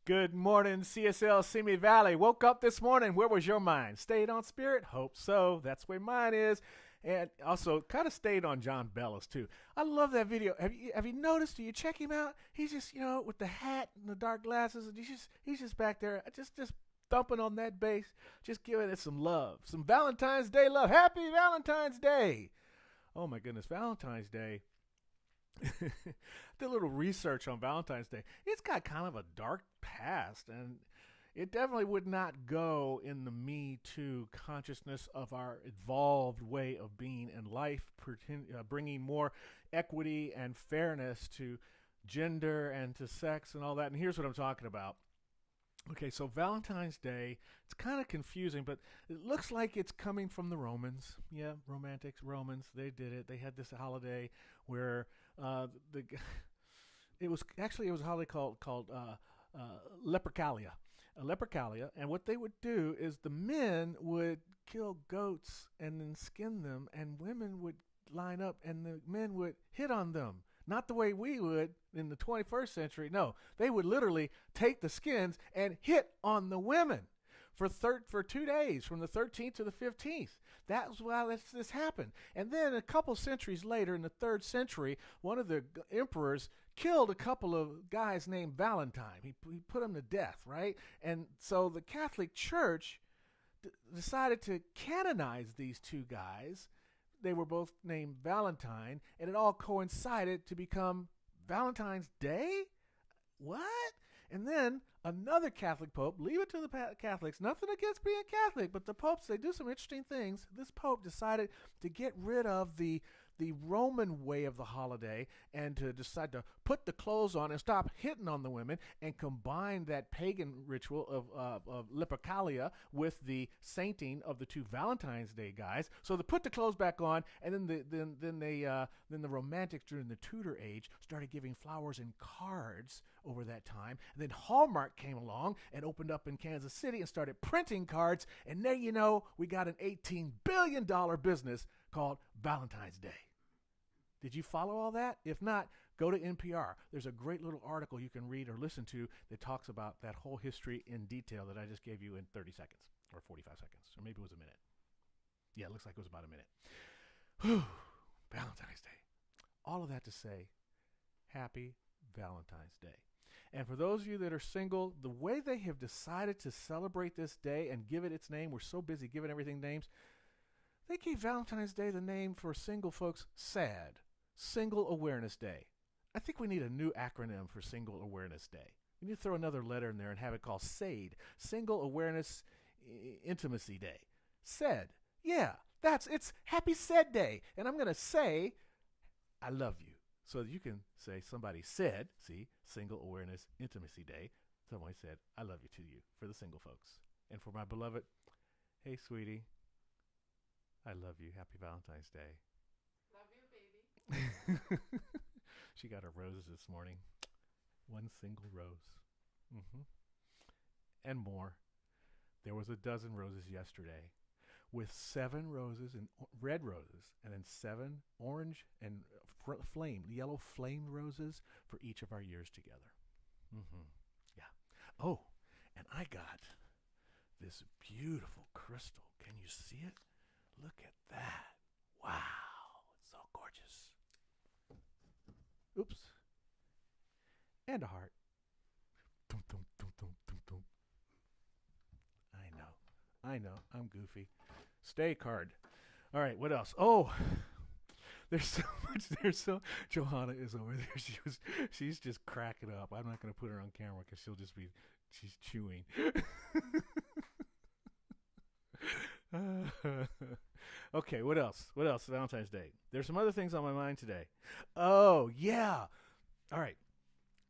Good morning, CSL Simi Valley. Woke up this morning. Where was your mind? Stayed on Spirit? Hope so. That's where mine is. And also kind of stayed on John Bellis too. I love that video. Have you noticed? Do you check him out? He's just with the hat and the dark glasses, and he's just back there just thumping on that bass, just giving it some love, some Valentine's Day love. Happy Valentine's Day! Oh my goodness, Valentine's Day. Did a little research on Valentine's Day. It's got kind of a dark past, and it definitely would not go in the Me Too consciousness of our evolved way of being in life, bringing more equity and fairness to gender and to sex and all that. And here's what I'm talking about. Okay, so Valentine's Day, it's kind of confusing, but it looks like it's coming from the Romans. Yeah, romantics, Romans, they did it. They had this holiday where it was a holiday called Lupercalia. Lupercalia, and what they would do is the men would kill goats and then skin them, and women would line up and the men would hit on them. Not the way we would in the 21st century. No, they would literally take the skins and hit on the women for 2 days, from the 13th to the 15th. That was why this happened. And then a couple centuries later, in the 3rd century, one of the emperors killed a couple of guys named Valentine. He put them to death, right? And so the Catholic Church decided to canonize these two guys. They were both named Valentine, and it all coincided to become Valentine's Day? What? And then another Catholic pope, leave it to the Catholics, nothing against being Catholic, but the popes, they do some interesting things. This pope decided to get rid of the Roman way of the holiday and to decide to put the clothes on and stop hitting on the women and combine that pagan ritual of Lupercalia with the sainting of the two Valentine's Day guys. So they put the clothes back on, and then the romantics during the Tudor age started giving flowers and cards over that time. And then Hallmark came along and opened up in Kansas City and started printing cards, and there we got an $18 billion business called Valentine's Day. Did you follow all that? If not, go to NPR. There's a great little article you can read or listen to that talks about that whole history in detail that I just gave you in 30 seconds or 45 seconds, or maybe it was a minute. Yeah, it looks like it was about a minute. Whew, Valentine's Day. All of that to say, happy Valentine's Day. And for those of you that are single, the way they have decided to celebrate this day and give it its name, we're so busy giving everything names, they gave Valentine's Day the name for single folks, SAD, Single Awareness Day. I think we need a new acronym for Single Awareness Day. We need to throw another letter in there and have it called SAID, Single Awareness Intimacy Day. SAD. Yeah, it's Happy SAD Day. And I'm going to say, I love you. So that you can say somebody said, see, Single Awareness Intimacy Day. Somebody said, I love you to you, for the single folks. And for my beloved, hey, sweetie, I love you. Happy Valentine's Day. Love you, baby. She got her roses this morning. One single rose. And more. There was a dozen roses yesterday, with 7 roses and red roses, and then 7 orange and yellow flamed roses for each of our years together. Yeah. Oh, and I got this beautiful crystal. Can you see it? Look at that. Wow. It's so gorgeous. Oops. And a heart. Dum, dum, dum, dum, dum, dum. I know. I'm goofy. Stay card. All right, what else? Oh, there's so much. Johanna is over there. She's just cracking up. I'm not going to put her on camera because she's chewing. Okay, what else? Valentine's Day. There's some other things on my mind today. Oh, yeah. All right.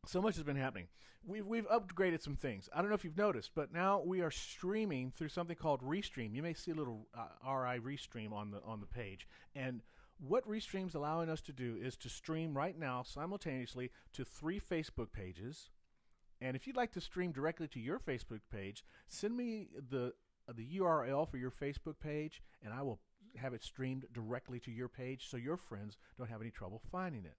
So much has been happening. We've upgraded some things. I don't know if you've noticed, but now we are streaming through something called Restream. You may see a little RI Restream on the page. And what Restream's allowing us to do is to stream right now simultaneously to 3 Facebook pages. And if you'd like to stream directly to your Facebook page, send me the URL for your Facebook page, and I will have it streamed directly to your page so your friends don't have any trouble finding it.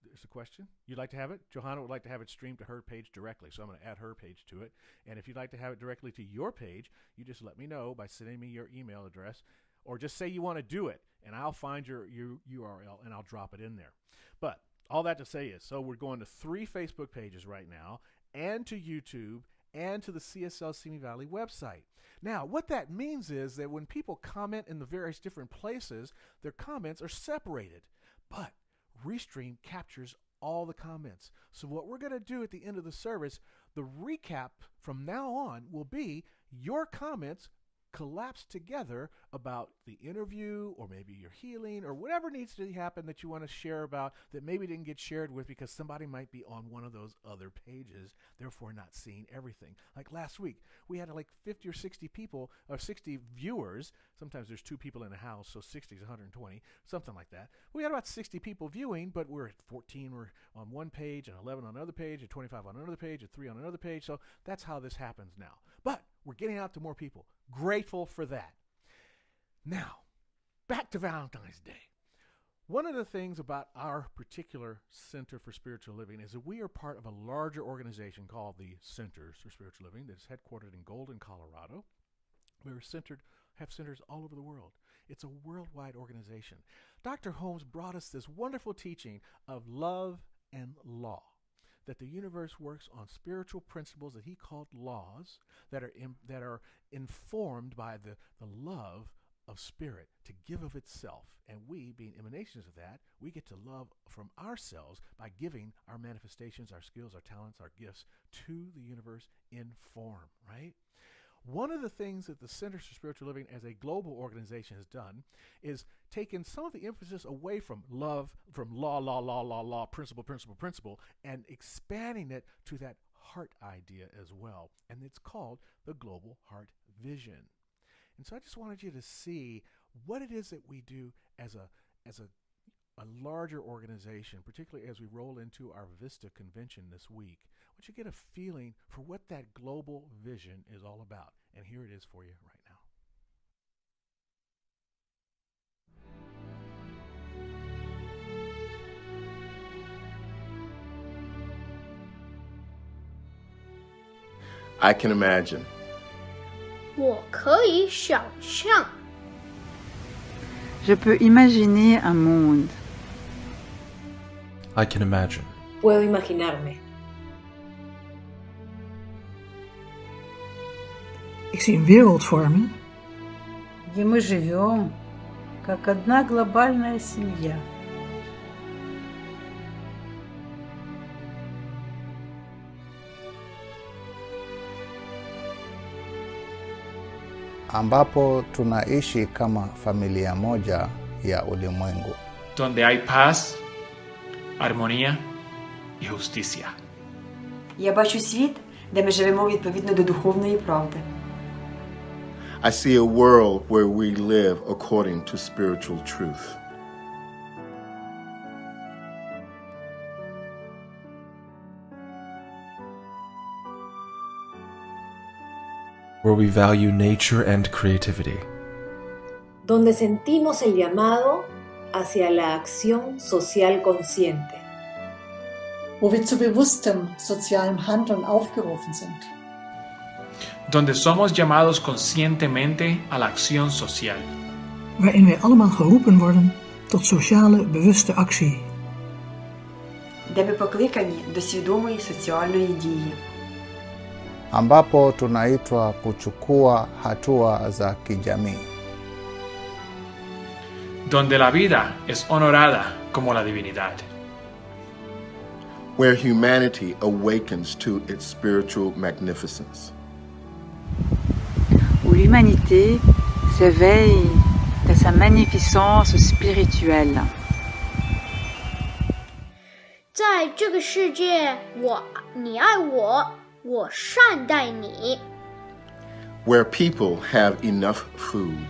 There's a question. You'd like to have it? Johanna would like to have it streamed to her page directly, so I'm going to add her page to it. And if you'd like to have it directly to your page, you just let me know by sending me your email address, or just say you want to do it, and I'll find your URL and I'll drop it in there. But all that to say is, so we're going to 3 Facebook pages right now, and to YouTube, and to the CSL Simi Valley website. Now, what that means is that when people comment in the various different places, their comments are separated. But Restream captures all the comments. So what we're going to do at the end of the service, the recap from now on will be your comments collapsed together about the interview, or maybe your healing, or whatever needs to happen that you want to share about that maybe didn't get shared with because somebody might be on one of those other pages, therefore not seeing everything. Like last week, we had like 50 or 60 people, or 60 viewers. Sometimes there's 2 people in a house, so 60 is 120, something like that. We had about 60 people viewing, but we're at 14 were on one page, and 11 on another page, and 25 on another page, and 3 on another page. So that's how this happens now. But we're getting out to more people. Grateful for that. Now, back to Valentine's Day. One of the things about our particular Center for Spiritual Living is that we are part of a larger organization called the Centers for Spiritual Living that is headquartered in Golden, Colorado. We're have centers all over the world. It's a worldwide organization. Dr. Holmes brought us this wonderful teaching of love and law, that the universe works on spiritual principles that he called laws that are informed by the love of spirit to give of itself. And we, being emanations of that, we get to love from ourselves by giving our manifestations, our skills, our talents, our gifts to the universe in form, right? One of the things that the Centers for Spiritual Living as a global organization has done is taken some of the emphasis away from love, from law, principle, and expanding it to that heart idea as well. And it's called the Global Heart Vision. And so I just wanted you to see what it is that we do as a larger organization, particularly as we roll into our Vista convention this week. I want you to get a feeling for what that global vision is all about. And here it is for you right now. I can imagine. 我可以想象 Je peux imaginer un monde. I can imagine. Puedo imaginarme. Ik zie een wereld voor me. Где мы живем, как одна глобальная семья. Ambapo tunaishi kama familia moja ya ulimwengu. Donde hay paz, armonía y justicia. Я бачу світ, де ми живемо відповідно до духовної правди. I see a world where we live according to spiritual truth. Where we value nature and creativity. Donde sentimos el llamado hacia la acción social consciente. Wo wir zu bewusstem sozialem Handeln aufgerufen sind. Donde somos llamados conscientemente a la acción social. Waarin wij allemaal geroepen worden tot sociale bewuste actie. Де ми покликані до свідомої соціальної дії. Ambapo tunaitwa kuchukua hatua za kijamii. Donde la vida es honorada como la divinidad. Where humanity awakens to its spiritual magnificence. Où l'humanité s'éveille à sa magnificence spirituelle. 在这个世界，你爱我，我善待你。 Where people have enough food.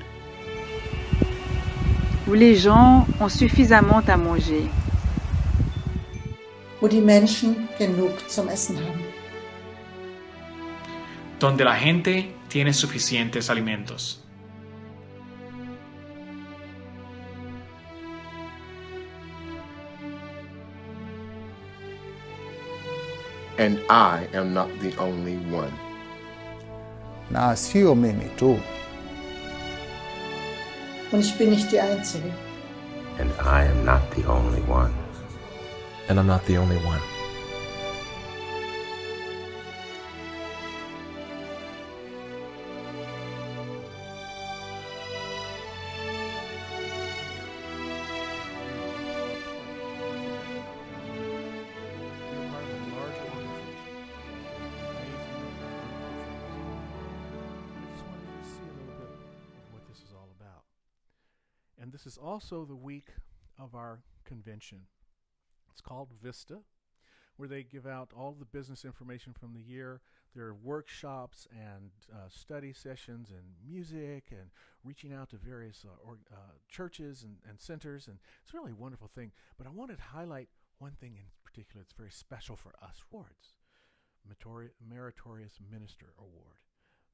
Où les gens ont suffisamment à manger. Wo die Menschen genug zum Essen haben. Donde la gente tiene suficientes alimentos. and I am not the only one. Na sio mimi tu. Und ich bin nicht die Einzige. And I am not the only one. And I'm not the only one. And this is also the week of our convention. It's called Vista, where they give out all the business information from the year. There are workshops and study sessions and music and reaching out to various churches and centers. And it's really a wonderful thing. But I wanted to highlight one thing in particular that's very special for us. Awards. Meritorious Minister Award.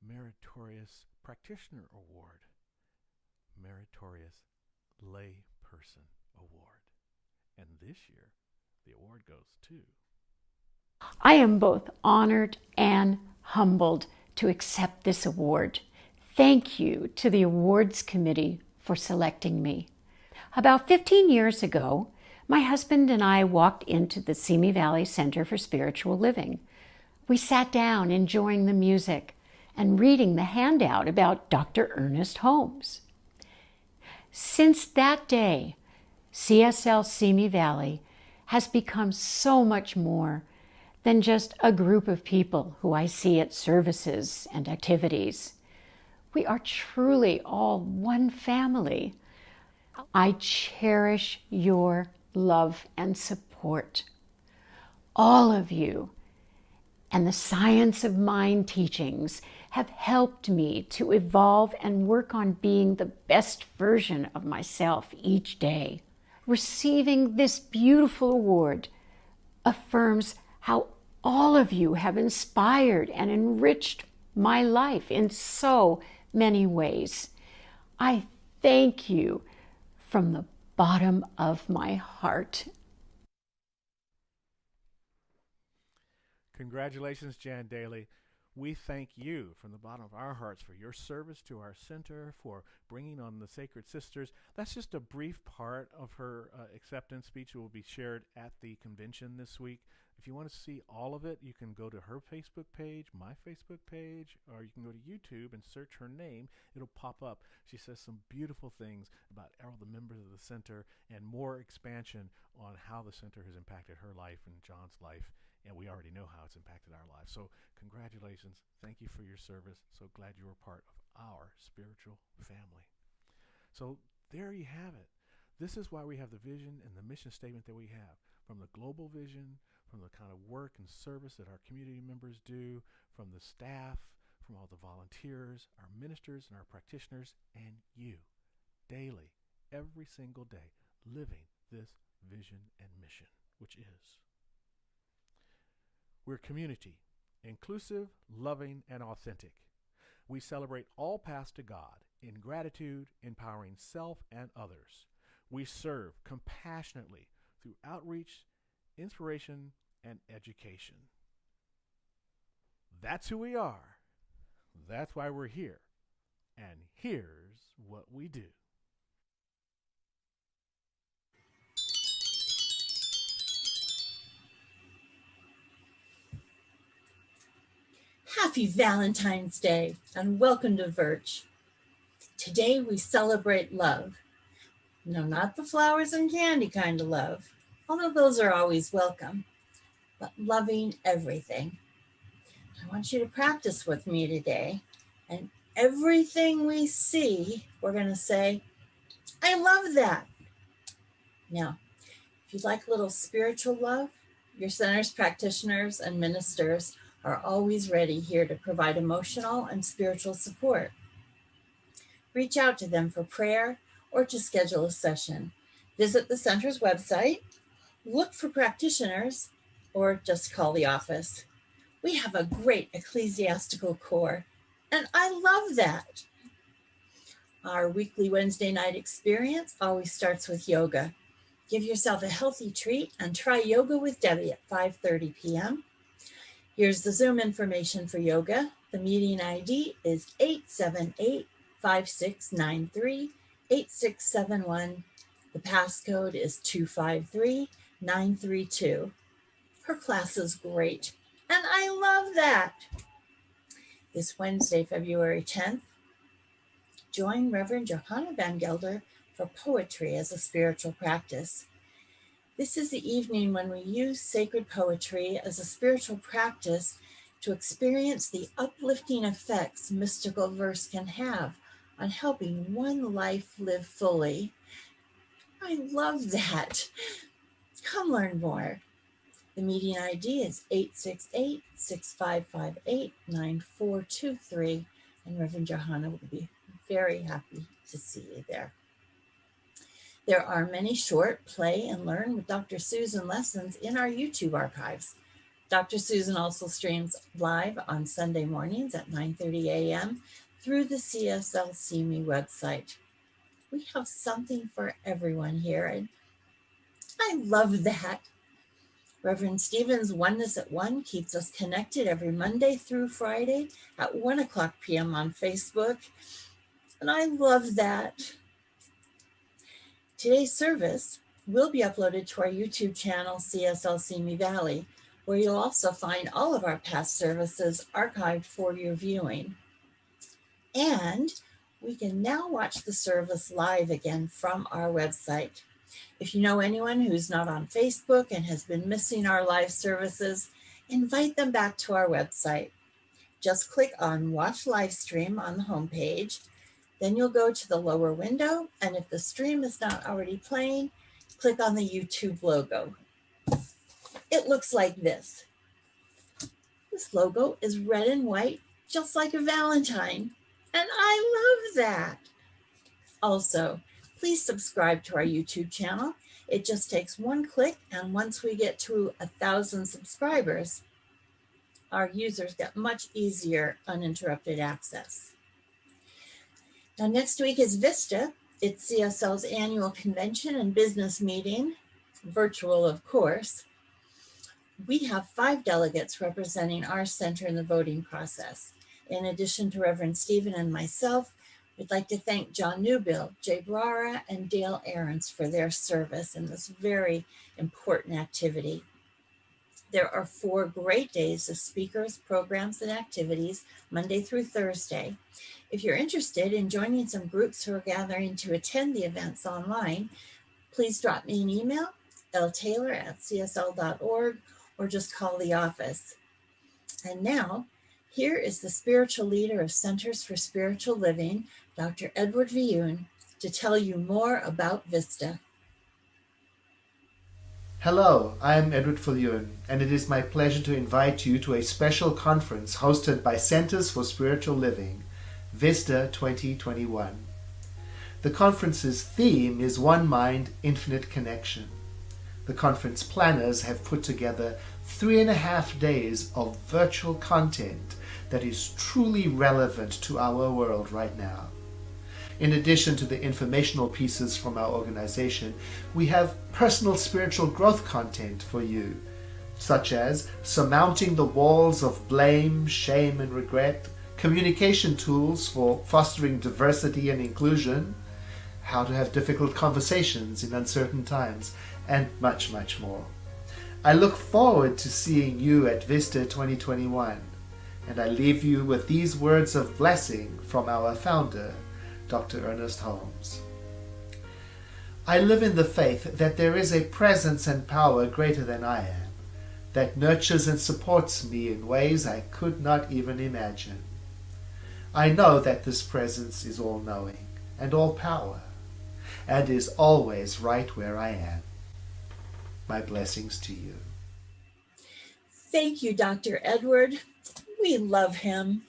Meritorious Practitioner Award. Meritorious Lay Person Award. And this year, the award goes to... I am both honored and humbled to accept this award. Thank you to the awards committee for selecting me. About 15 years ago, my husband and I walked into the Simi Valley Center for Spiritual Living. We sat down enjoying the music and reading the handout about Dr. Ernest Holmes. Since that day, CSL Simi Valley has become so much more than just a group of people who I see at services and activities. We are truly all one family. I cherish your love and support. All of you and the Science of Mind teachings have helped me to evolve and work on being the best version of myself each day. Receiving this beautiful award affirms how all of you have inspired and enriched my life in so many ways. I thank you from the bottom of my heart. Congratulations, Jan Daly. We thank you from the bottom of our hearts for your service to our center, for bringing on the Sacred Sisters. That's just a brief part of her acceptance speech that will be shared at the convention this week. If you want to see all of it, you can go to her Facebook page, my Facebook page, or you can go to YouTube and search her name. It'll pop up. She says some beautiful things about all the members of the center and more expansion on how the center has impacted her life and John's life. And we already know how it's impacted our lives. So congratulations. Thank you for your service. So glad you were part of our spiritual family. So there you have it. This is why we have the vision and the mission statement that we have. From the global vision, from the kind of work and service that our community members do, from the staff, from all the volunteers, our ministers and our practitioners, and you, daily, every single day, living this vision and mission, which is... We're community, inclusive, loving, and authentic. We celebrate all paths to God in gratitude, empowering self and others. We serve compassionately through outreach, inspiration, and education. That's who we are. That's why we're here. And here's what we do. Happy Valentine's Day and welcome to Virch. Today we celebrate love. No, not the flowers and candy kind of love, although those are always welcome, but loving everything. I want you to practice with me today, and everything we see, we're going to say, I love that. Now, if you'd like a little spiritual love, your center's practitioners and ministers are always ready here to provide emotional and spiritual support. Reach out to them for prayer or to schedule a session. Visit the center's website, look for practitioners, or just call the office. We have a great ecclesiastical core, and I love that. Our weekly Wednesday night experience always starts with yoga. Give yourself a healthy treat and try Yoga with Debbie at 5:30 p.m. Here's the Zoom information for yoga. The meeting ID is 878-5693-8671. The passcode is 253932. Her class is great, and I love that. This Wednesday, February 10th, join Reverend Johanna Van Gelder for poetry as a spiritual practice. This is the evening when we use sacred poetry as a spiritual practice to experience the uplifting effects mystical verse can have on helping one life live fully. I love that. Come learn more. The meeting ID is 868-6558-9423, and Reverend Johanna will be very happy to see you there. There are many short play and learn with Dr. Susan lessons in our YouTube archives. Dr. Susan also streams live on Sunday mornings at 9:30 a.m. through the CSL Simi website. We have something for everyone here, and I love that. Reverend Stephen's Oneness at One keeps us connected every Monday through Friday at 1:00 p.m. on Facebook, and I love that. Today's service will be uploaded to our YouTube channel, CSL Simi Valley, where you'll also find all of our past services archived for your viewing. And we can now watch the service live again from our website. If you know anyone who's not on Facebook and has been missing our live services, invite them back to our website. Just click on Watch Live Stream on the homepage. Then you'll go to the lower window, and if the stream is not already playing, click on the YouTube logo. It looks like this. This logo is red and white, just like a Valentine, and I love that. Also, please subscribe to our YouTube channel. It just takes one click, and once we get to 1,000 subscribers, our users get much easier uninterrupted access. Now, next week is Vista. It's CSL's annual convention and business meeting, virtual, of course. We have 5 delegates representing our center in the voting process. In addition to Reverend Stephen and myself, we'd like to thank John Newbill, Jay Brara, and Dale Ahrens for their service in this very important activity. There are 4 great days of speakers, programs, and activities, Monday through Thursday. If you're interested in joining some groups who are gathering to attend the events online, please drop me an email, ltaylor@csl.org, or just call the office. And now, here is the spiritual leader of Centers for Spiritual Living, Dr. Edward Vioun, to tell you more about Vista. Hello, I'm Edward Vioun, and it is my pleasure to invite you to a special conference hosted by Centers for Spiritual Living, Vista 2021. The conference's theme is One Mind, Infinite Connection. The conference planners have put together 3.5 days of virtual content that is truly relevant to our world right now. In addition to the informational pieces from our organization, we have personal spiritual growth content for you, such as surmounting the walls of blame, shame, and regret, communication tools for fostering diversity and inclusion, how to have difficult conversations in uncertain times, and much, much more. I look forward to seeing you at Vista 2021, and I leave you with these words of blessing from our founder, Dr. Ernest Holmes. I live in the faith that there is a presence and power greater than I am, that nurtures and supports me in ways I could not even imagine. I know that this presence is all-knowing and all-power, and is always right where I am. My blessings to you. Thank you, Dr. Edward. We love him.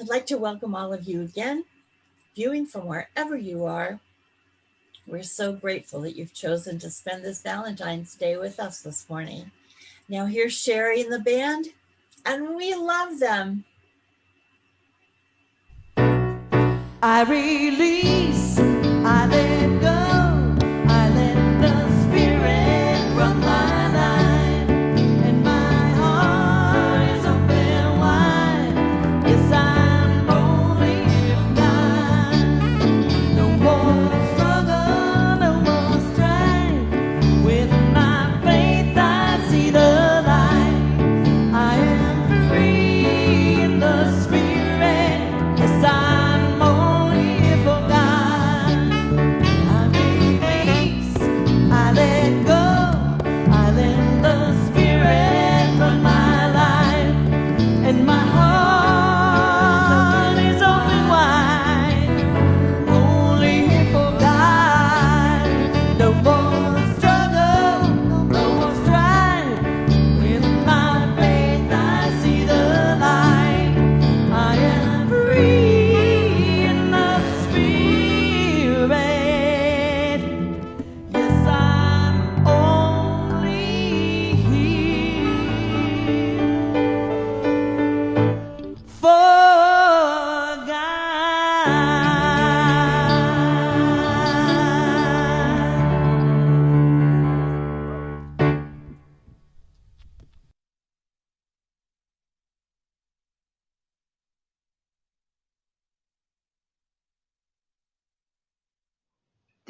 I'd like to welcome all of you again, viewing from wherever you are. We're so grateful that you've chosen to spend this Valentine's Day with us this morning. Now here's Sherry and the band, and we love them. I release, I let go, I let the Spirit run my life, and my heart is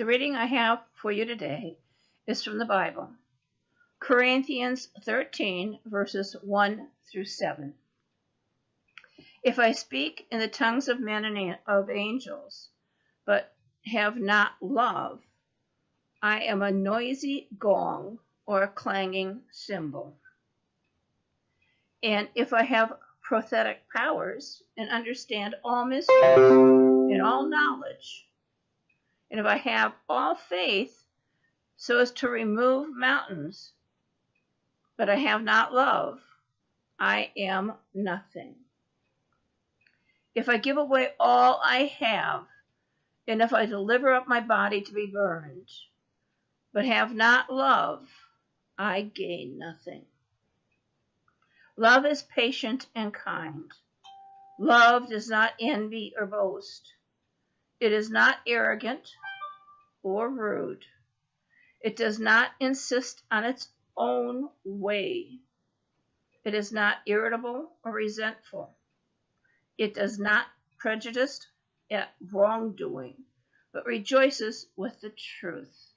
The reading I have for you today is from the Bible, Corinthians 13, verses 1 through 7. If I speak in the tongues of men and of angels, but have not love, I am a noisy gong or a clanging cymbal. And if I have prophetic powers and understand all mysteries and all knowledge, and if I have all faith so as to remove mountains, but I have not love, I am nothing. If I give away all I have, and if I deliver up my body to be burned, but have not love, I gain nothing. Love is patient and kind. Love does not envy or boast. It is not arrogant or rude. It does not insist on its own way. It is not irritable or resentful. It does not prejudice at wrongdoing, but rejoices with the truth.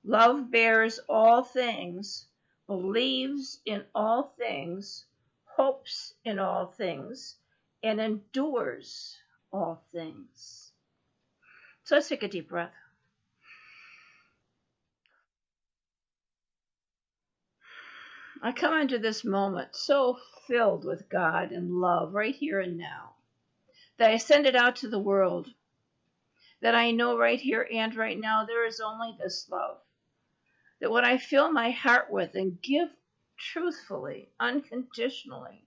Love bears all things, believes in all things, hopes in all things, and endures all things. So let's take a deep breath. I come into this moment so filled with God and love right here and now, that I send it out to the world, that I know right here and right now there is only this love, that what I fill my heart with and give truthfully, unconditionally,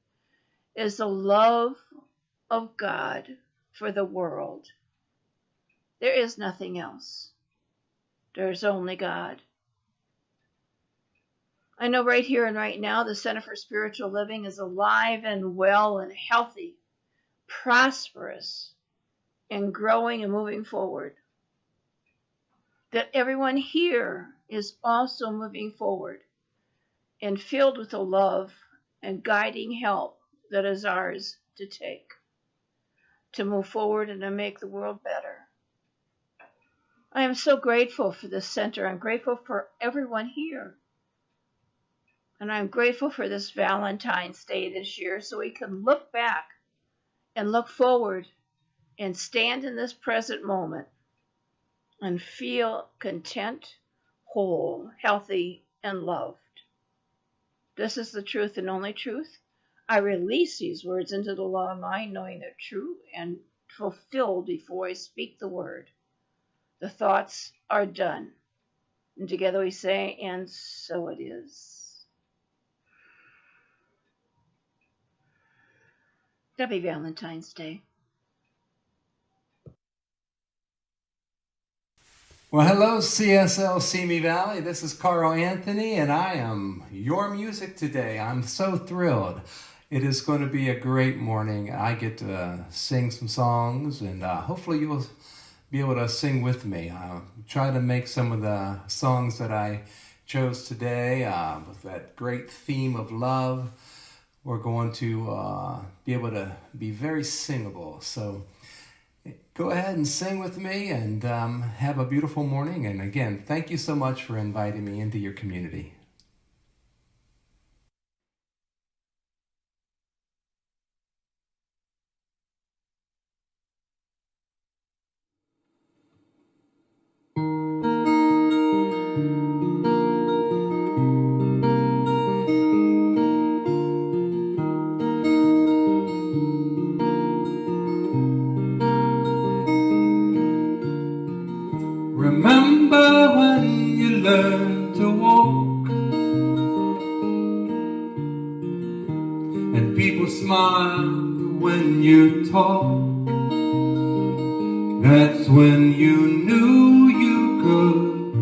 is the love of God for the world. There is nothing else. There's only God. I know right here and right now the Center for Spiritual Living is alive and well and healthy, prosperous, and growing and moving forward. That everyone here is also moving forward and filled with the love and guiding help that is ours to take, to move forward and to make the world better. I am so grateful for this center. I'm grateful for everyone here. And I'm grateful for this Valentine's Day this year so we can look back and look forward and stand in this present moment and feel content, whole, healthy, and loved. This is the truth and only truth. I release these words into the law of mind, knowing they're true and fulfilled before I speak the word. The thoughts are done. And together we say, and so it is. Happy Valentine's Day. Well, hello, CSL Simi Valley. This is Karl Anthony, and I am your music today. I'm so thrilled. It is going to be a great morning. I get to sing some songs, and hopefully you'll be able to sing with me. I'll try to make some of the songs that I chose today with that great theme of love. We're going to be able to be very singable. So go ahead and sing with me and have a beautiful morning. And again, thank you so much for inviting me into your community. Remember when you learned to walk and people smiled when you talk? That's when you knew you could,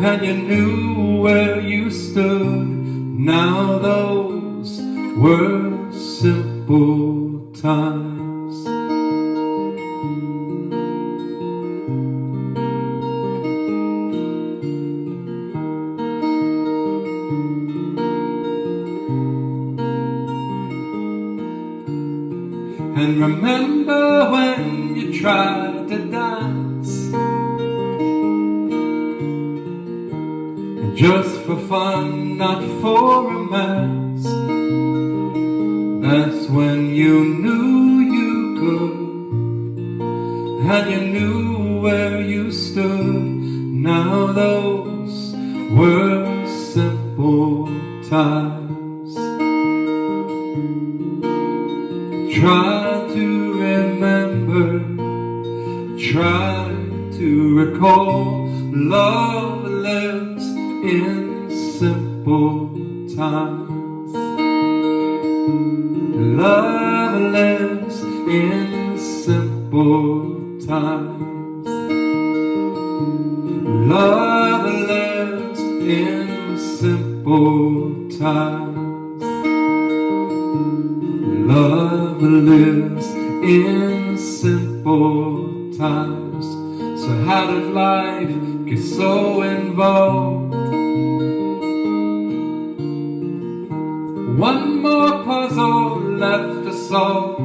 and you knew where you stood. Now those were simple times. And remember when you tried to dance just for fun, not for romance. That's when you knew you could, and you knew where you stood. Now those were simple times. Try to remember, try to recall. Love lives in simple times. Love lives in simple times. Love lives in simple times. Love lives in simple times. So how did life get so involved? One more puzzle left to solve.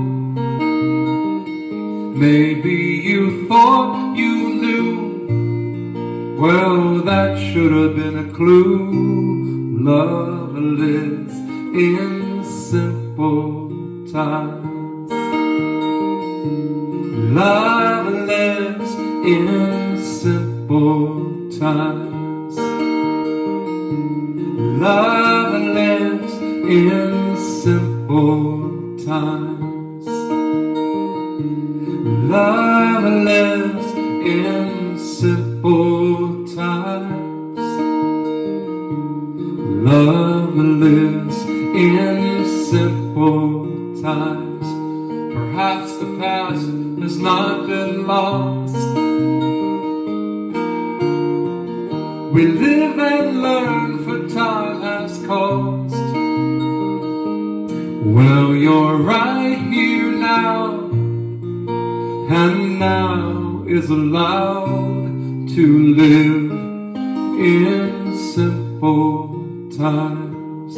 Maybe you thought you knew. Well, that should have been a clue. Love lives in simple times. Love lives in simple times. Love lives in simple times. Love lives in simple times. Love lives in simple times. Perhaps the past has not been lost. We live and learn, for time has cost. Well, you're right here now, and now is allowed to live in simple times.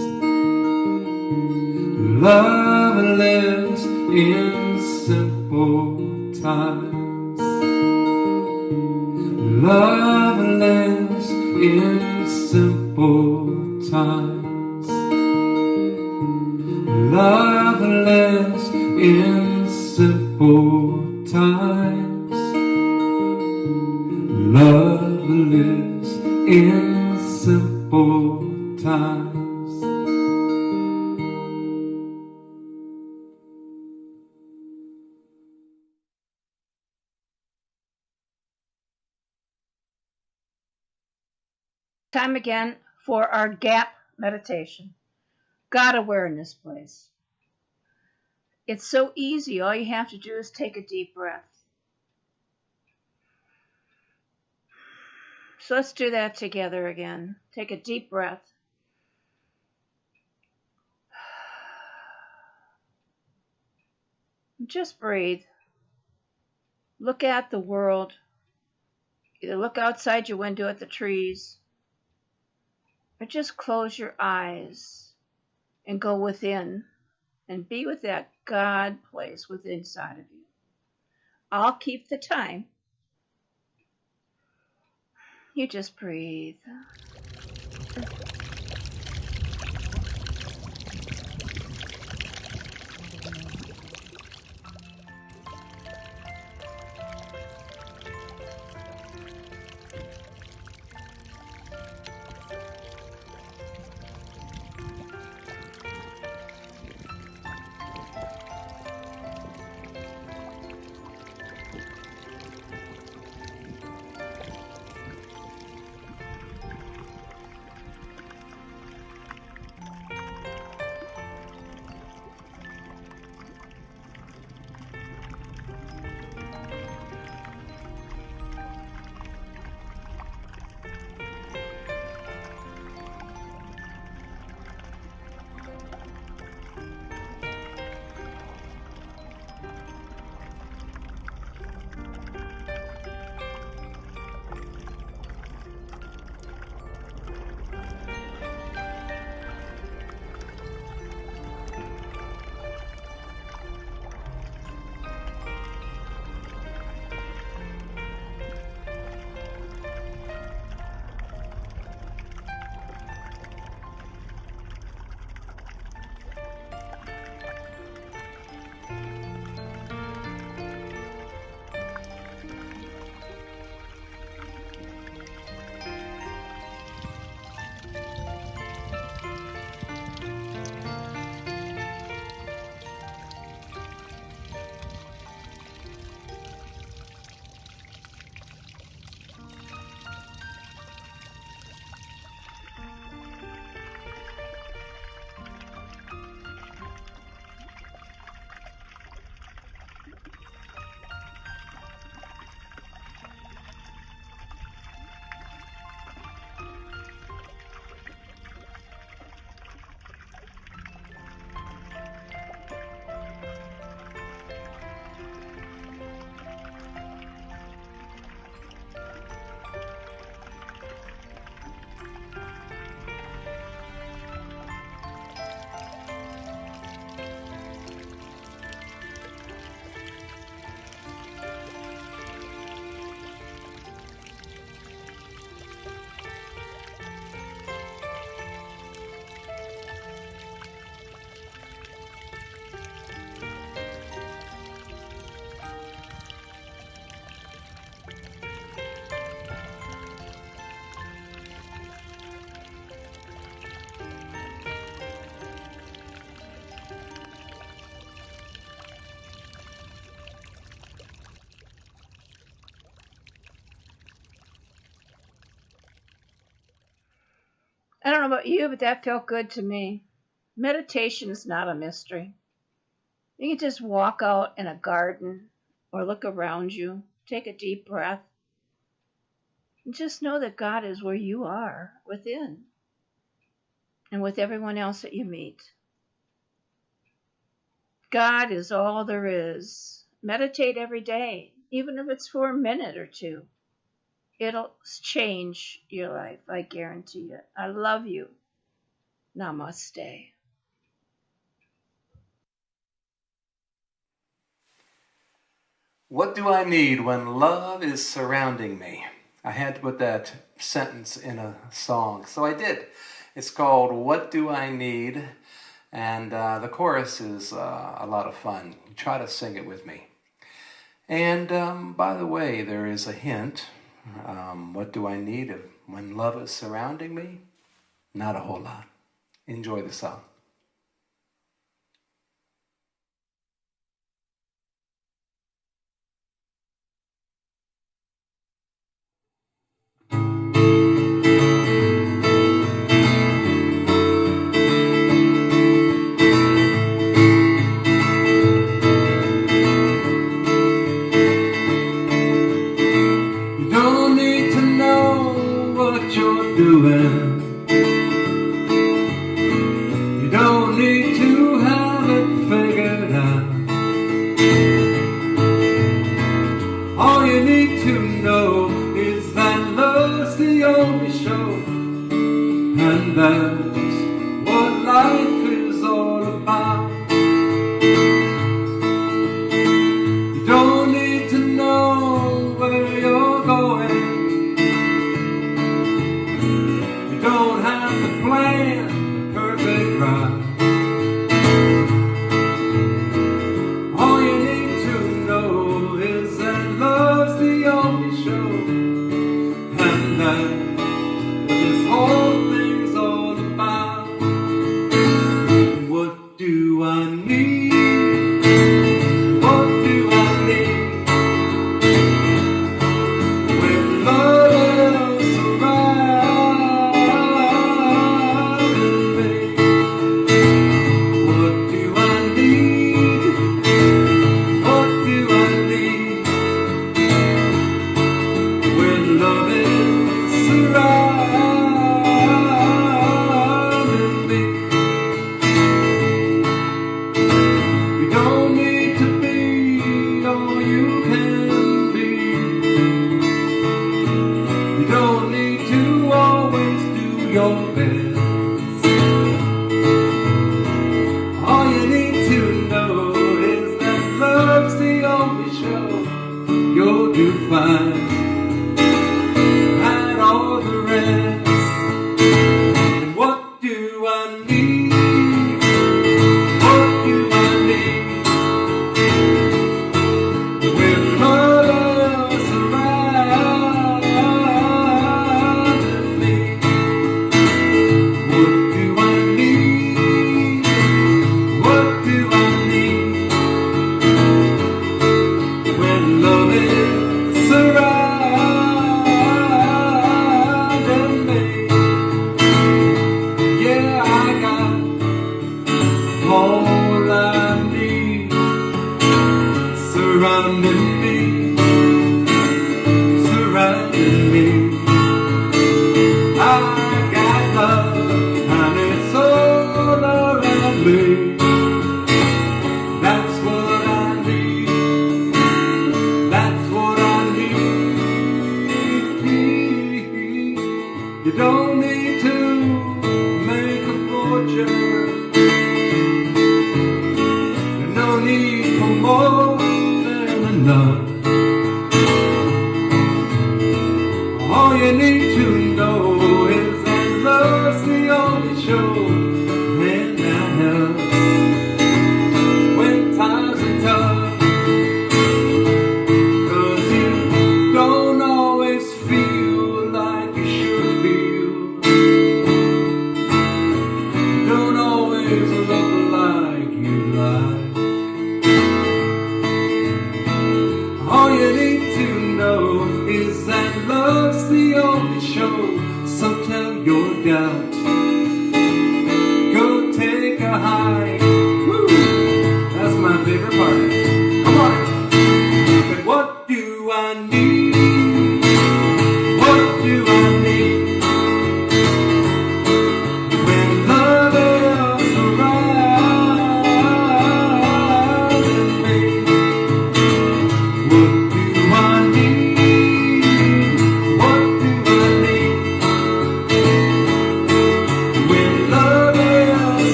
Love lives in simple times. Love lives in simple times. Love lives in simple times. Love lives in simple times. Time again for our gap meditation. God awareness, please. It's so easy. All you have to do is take a deep breath. So let's do that together again. Take a deep breath. Just breathe. Look at the world. Either look outside your window at the trees, or just close your eyes and go within and be with that God place within inside of you. I'll keep the time. You just breathe. I don't know about you, but that felt good to me. Meditation is not a mystery. You can just walk out in a garden or look around you, take a deep breath, and just know that God is where you are within and with everyone else that you meet. God is all there is. Meditate every day, even if it's for a minute or two. It'll change your life, I guarantee it. I love you. Namaste. What do I need when love is surrounding me? I had to put that sentence in a song, so I did. It's called What Do I Need? And the chorus is a lot of fun. Try to sing it with me. And by the way, there is a hint. What do I need when love is surrounding me? Not a whole lot. Enjoy the song. You don't need to have it figured out. All you need to know is that love's the only show, and that's what life is all about. You don't need to know where you're going. Don't have to plan the perfect ride. All you need to know is that love's the only show, and that's what this whole thing's all about. What do I need? What do I need? When love is around.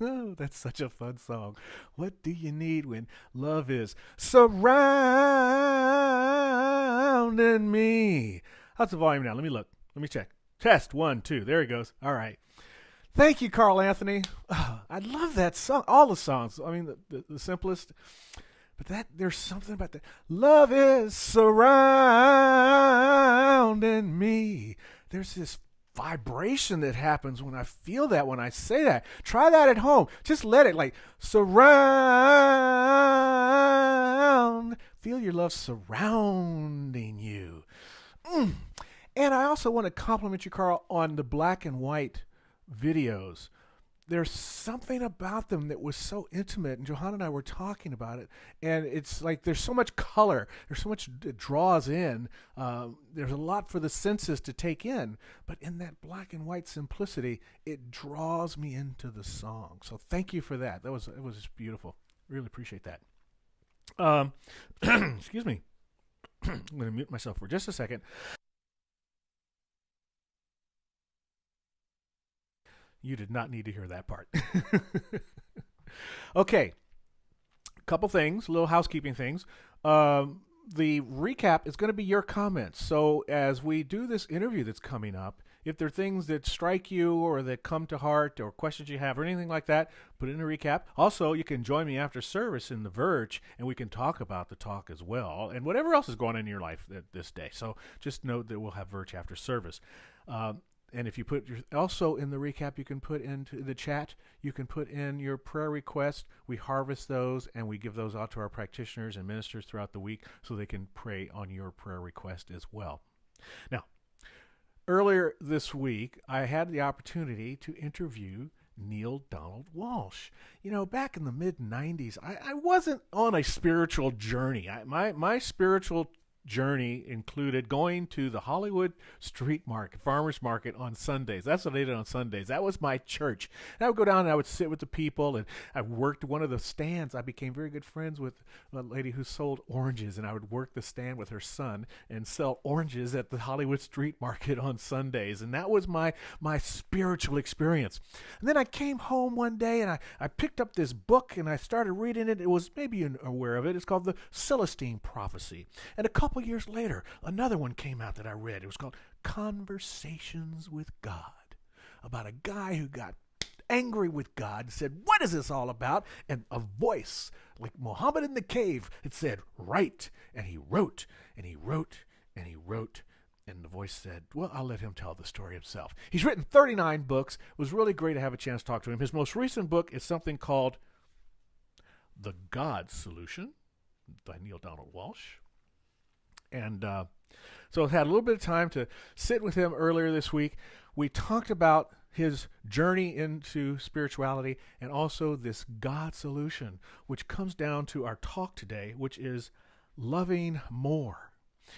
That's such a fun song. What do you need when love is surrounding me? How's the volume now? Let me look. Let me check. Test 1, 2. There he goes. All right. Thank you, Karl Anthony. Oh, I love that song. All the songs. I mean, the simplest. But there's something about that. Love is surrounding me. There's this vibration that happens when I feel that, when I say that. Try that at home. Just let it like surround. Feel your love surrounding you. And I also want to compliment you, Karl, on the black and white videos. There's something about them that was so intimate, and Johanna and I were talking about it, and it's like there's so much color, there's so much it draws in, there's a lot for the senses to take in, but in that black and white simplicity, it draws me into the song. So thank you for that. It was just beautiful. Really appreciate that. Excuse me. I'm going to mute myself for just a second. You did not need to hear that part. Okay. Couple things, little housekeeping things. The recap is going to be your comments. So as we do this interview that's coming up, if there are things that strike you or that come to heart or questions you have or anything like that, put it in a recap. Also, you can join me after service in the Virch, and we can talk about the talk as well and whatever else is going on in your life this day. So just note that we'll have Virch after service. And if you put also in the recap, you can put into the chat, you can put in your prayer request. We harvest those and we give those out to our practitioners and ministers throughout the week so they can pray on your prayer request as well. Now, earlier this week, I had the opportunity to interview Neale Donald Walsch. You know, back in the mid-'90s, I wasn't on a spiritual journey. My spiritual journey included going to the Hollywood Street Market, Farmers Market on Sundays. That's what I did on Sundays. That was my church. And I would go down and I would sit with the people, and I worked one of the stands. I became very good friends with a lady who sold oranges, and I would work the stand with her son and sell oranges at the Hollywood Street Market on Sundays. And that was my spiritual experience. And then I came home one day and I picked up this book and I started reading it. It was, maybe you're aware of it, it's called the Celestine Prophecy. And a couple years later, another one came out that I read. It was called Conversations with God, about a guy who got angry with God and said, "What is this all about?" And a voice, like Muhammad in the cave, it said, "Write." And he wrote, and he wrote, and he wrote. And the voice said, well, I'll let him tell the story himself. He's written 39 books. It was really great to have a chance to talk to him. His most recent book is something called The God Solution by Neale Donald Walsch. And so I had a little bit of time to sit with him earlier this week. We talked about his journey into spirituality and also this God solution, which comes down to our talk today, which is loving more.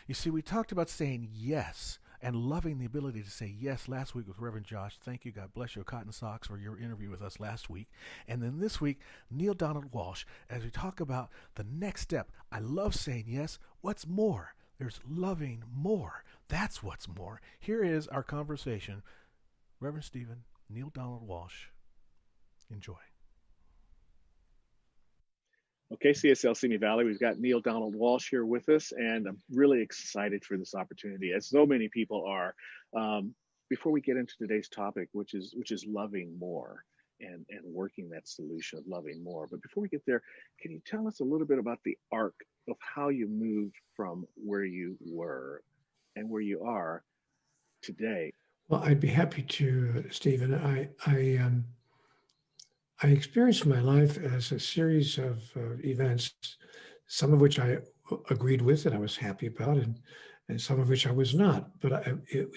You see, we talked about saying yes and loving the ability to say yes last week with Reverend Josh. Thank you. God bless you, Cotton Socks, for your interview with us last week. And then this week, Neale Donald Walsch, as we talk about the next step. I love saying yes. What's more? There's loving more. That's what's more. Here is our conversation. Reverend Stephen, Neale Donald Walsch. Enjoy. Okay, CSL Simi Valley, we've got Neale Donald Walsch here with us, and I'm really excited for this opportunity, as so many people are. Before we get into today's topic, which is loving more and working that solution of loving more. But before we get there, can you tell us a little bit about the arc of how you moved from where you were and where you are today? Well, I'd be happy to, Stephen. I experienced my life as a series of events, some of which I agreed with and I was happy about, and some of which I was not. But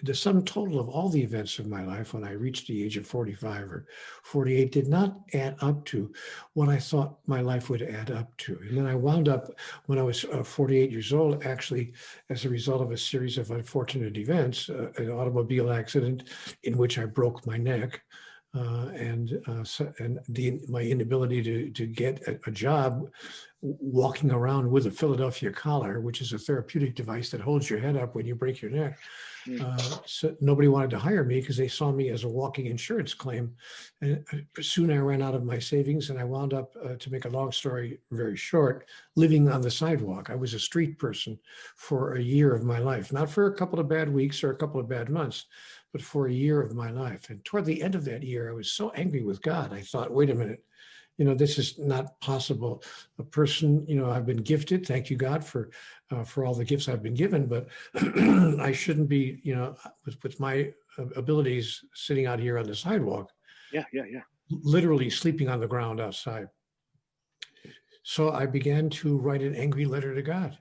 the sum total of all the events of my life when I reached the age of 45 or 48 did not add up to what I thought my life would add up to. And then I wound up, when I was 48 years old, actually, as a result of a series of unfortunate events, an automobile accident in which I broke my neck. My inability to get a job walking around with a Philadelphia collar, which is a therapeutic device that holds your head up when you break your neck. So nobody wanted to hire me because they saw me as a walking insurance claim. And soon I ran out of my savings, and I wound up, to make a long story very short, living on the sidewalk. I was a street person for a year of my life, not for a couple of bad weeks or a couple of bad months, but for a year of my life. And toward the end of that year, I was so angry with God. I thought, wait a minute, this is not possible. A person, I've been gifted. Thank you, God, for all the gifts I've been given, but I shouldn't be, with my abilities sitting out here on the sidewalk. Yeah. Literally sleeping on the ground outside. So I began to write an angry letter to God.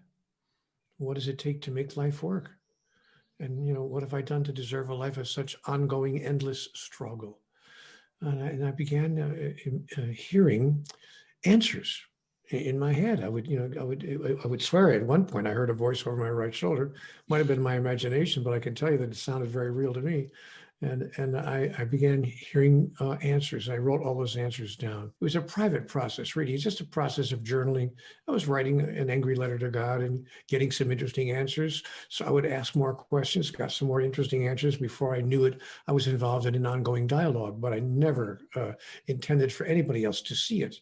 What does it take to make life work? And, what have I done to deserve a life of such ongoing, endless struggle? And I began hearing answers in my head. I would swear at one point I heard a voice over my right shoulder. Might have been my imagination, but I can tell you that it sounded very real to me. And I began hearing answers. I wrote all those answers down. It was a private process, really. It's just a process of journaling. I was writing an angry letter to God and getting some interesting answers. So I would ask more questions, got some more interesting answers. Before I knew it, I was involved in an ongoing dialogue, but I never intended for anybody else to see it,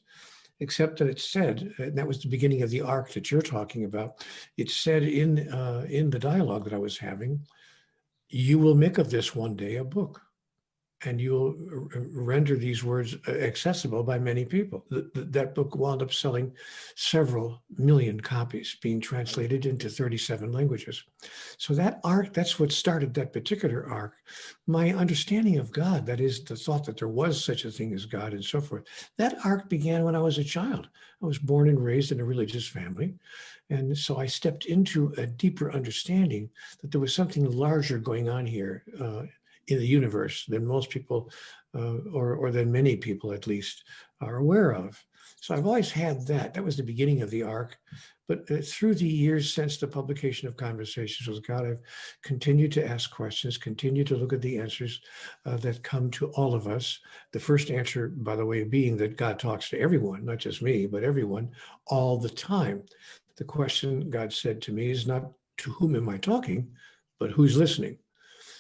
except that it said, and that was the beginning of the arc that you're talking about, it said in the dialogue that I was having, you will make of this one day a book, and you'll render these words accessible by many people. That book wound up selling several million copies, being translated into 37 languages. So that arc, that's what started that particular arc. My understanding of God, that is the thought that there was such a thing as God and so forth, that arc began when I was a child. I was born and raised in a religious family. And so I stepped into a deeper understanding that there was something larger going on here in the universe than most people, or than many people at least, are aware of. So I've always had that. That was the beginning of the arc. But through the years since the publication of Conversations with God, I've continued to ask questions, continued to look at the answers that come to all of us. The first answer, by the way, being that God talks to everyone, not just me, but everyone, all the time. The question God said to me is not, to whom am I talking, but who's listening?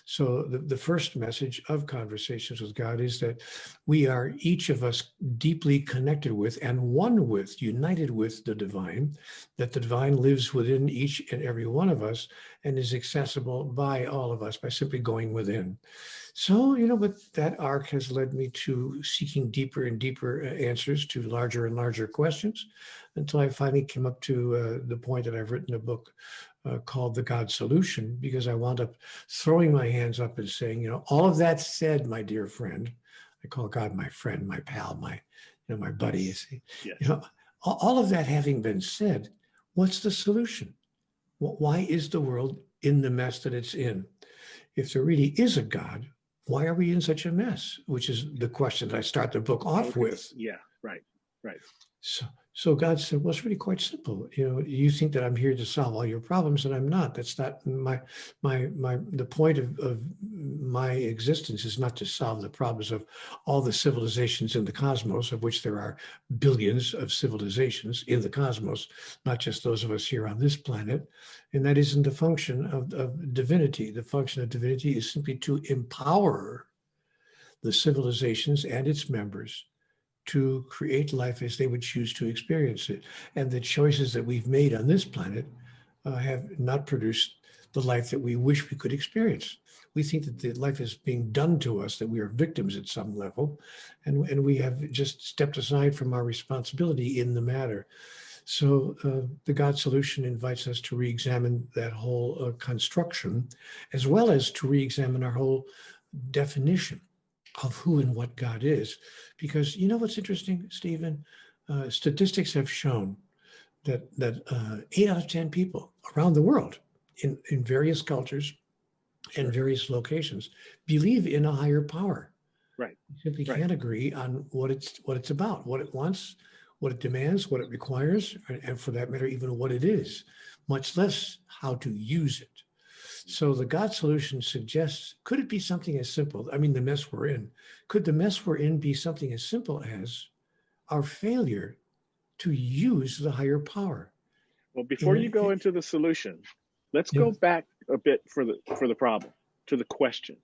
So the first message of Conversations with God is that we are, each of us, deeply connected with and one with, united with the divine, that the divine lives within each and every one of us and is accessible by all of us by simply going within. So, but that arc has led me to seeking deeper and deeper answers to larger and larger questions, until I finally came up to the point that I've written a book called The God Solution, because I wound up throwing my hands up and saying, all of that said, my dear friend, I call God my friend, my pal, my buddy, you see, yes. All of that having been said, what's the solution? Why is the world in the mess that it's in? If there really is a God, why are we in such a mess? Which is the question that I start the book off with. Yeah, right. So God said, well, it's really quite simple. You think that I'm here to solve all your problems, and I'm not. That's not the point of my existence is not to solve the problems of all the civilizations in the cosmos, of which there are billions of civilizations in the cosmos, not just those of us here on this planet. And that isn't the function of divinity. The function of divinity is simply to empower the civilizations and its members to create life as they would choose to experience it. And the choices that we've made on this planet have not produced the life that we wish we could experience. We think that the life is being done to us, that we are victims at some level, and we have just stepped aside from our responsibility in the matter. So the God Solution invites us to re-examine that whole construction, as well as to re-examine our whole definition of who and what God is. Because what's interesting, Stephen? Statistics have shown that 8 out of 10 people around the world in various cultures and various locations believe in a higher power. Right. Simply can't agree on what it's about, what it wants, what it demands, what it requires, and for that matter, even what it is, much less how to use it. So the God Solution suggests, could it be something as simple? I mean, the mess we're in. Could the mess we're in be something as simple as our failure to use the higher power. Well, before you go into the solution, let's go back a bit for the problem, to the question.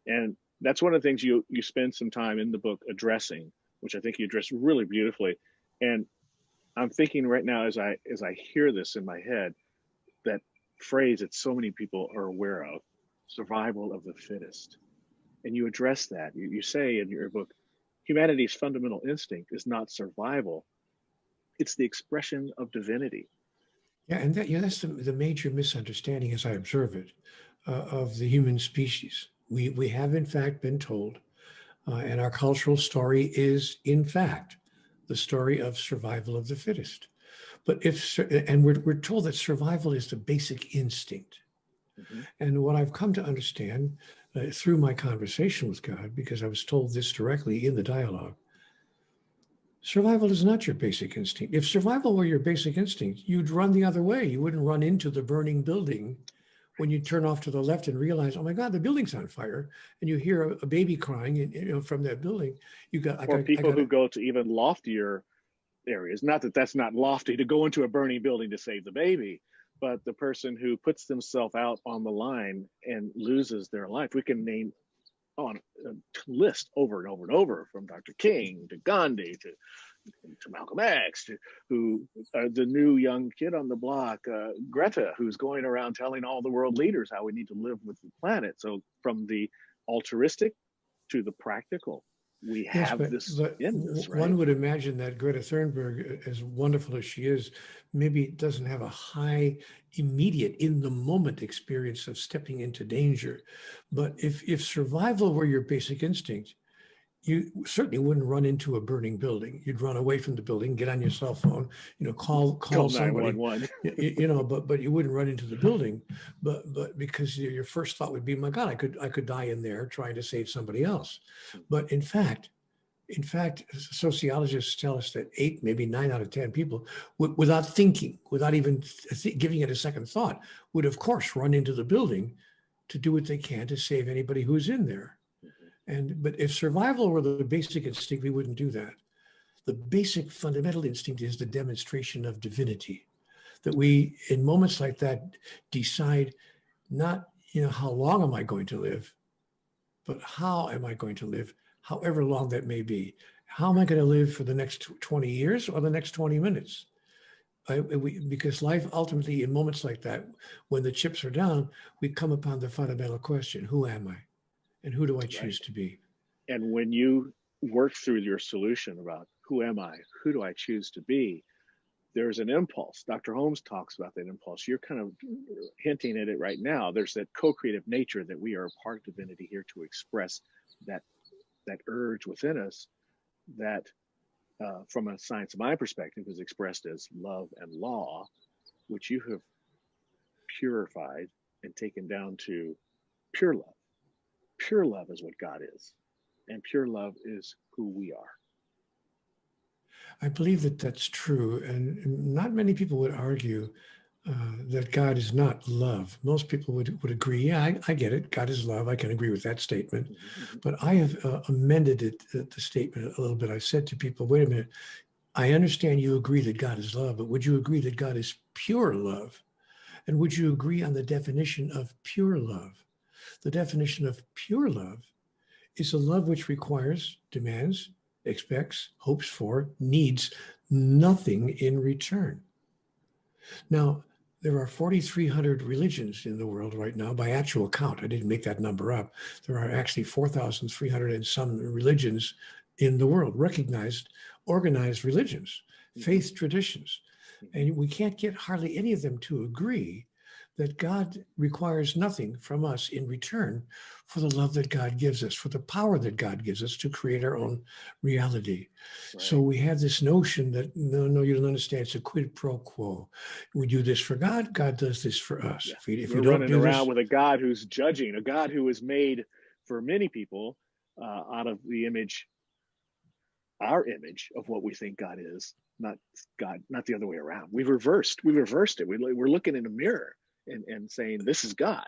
And that's one of the things you spend some time in the book addressing, which I think you address really beautifully. And I'm thinking right now as I hear this in my head, that phrase that so many people are aware of, survival of the fittest. And you address that. You say in your book, humanity's fundamental instinct is not survival. It's the expression of divinity. Yeah, and that's the major misunderstanding, as I observe it, of the human species. We have, in fact, been told, and our cultural story is, in fact, the story of survival of the fittest. But we're told that survival is the basic instinct. Mm-hmm. And what I've come to understand through my conversation with God, because I was told this directly in the dialogue, survival is not your basic instinct. If survival were your basic instinct, you'd run the other way. You wouldn't run into the burning building when you turn off to the left and realize, oh my God, the building's on fire, and you hear a baby crying from that building. People who go to even loftier areas. Not that that's not lofty to go into a burning building to save the baby, but the person who puts themselves out on the line and loses their life. We can name on a list over and over and over, from Dr. King to Gandhi to Malcolm X to the new young kid on the block, Greta, who's going around telling all the world leaders how we need to live with the planet. So from the altruistic to the practical, we have this in this, right? One would imagine that Greta Thunberg, as wonderful as she is, maybe doesn't have a high, immediate, in the moment experience of stepping into danger. But if survival were your basic instinct, you certainly wouldn't run into a burning building. You'd run away from the building, get on your cell phone, call somebody, but you wouldn't run into the building. But because your first thought would be, my God, I could die in there trying to save somebody else. But in fact, sociologists tell us that 8, maybe 9 out of 10 people, without thinking, without even giving it a second thought, would of course run into the building to do what they can to save anybody who's in there. But if survival were the basic instinct, we wouldn't do that. The basic fundamental instinct is the demonstration of divinity, that we, in moments like that, decide not, how long am I going to live, but how am I going to live, however long that may be. How am I going to live for the next 20 years or the next 20 minutes? Because life ultimately, in moments like that, when the chips are down, we come upon the fundamental question, who am I? And who do I choose to be? And when you work through your solution about who am I, who do I choose to be, there's an impulse. Dr. Holmes talks about that impulse. You're kind of hinting at it right now. There's that co-creative nature that we are a part of divinity here to express that urge within us that from a science of mind perspective is expressed as love and law, which you have purified and taken down to pure love. Pure love is what God is, and pure love is who we are. I believe that that's true, and not many people would argue that God is not love. Most people would agree, yeah, I get it, God is love. I can agree with that statement. Mm-hmm. But I have amended the statement a little bit. I said to people, wait a minute, I understand you agree that God is love, but would you agree that God is pure love? And would you agree on the definition of pure love? The definition of pure love is a love which requires, demands, expects, hopes for, needs nothing in return. Now, there are 4,300 religions in the world right now by actual count. I didn't make that number up. There are actually 4,300 and some religions in the world, recognized, organized religions, faith traditions. And we can't get hardly any of them to agree that God requires nothing from us in return for the love that God gives us, for the power that God gives us to create our own reality. Right. So we have this notion that, no, you don't understand, it's a quid pro quo. We do this for God, God does this for us. Yeah. If we're running around with a God who's judging, a God who is made for many people out of the image, our image of what we think God is, not God, not the other way around. We've reversed it. We're looking in a mirror and saying, this is God.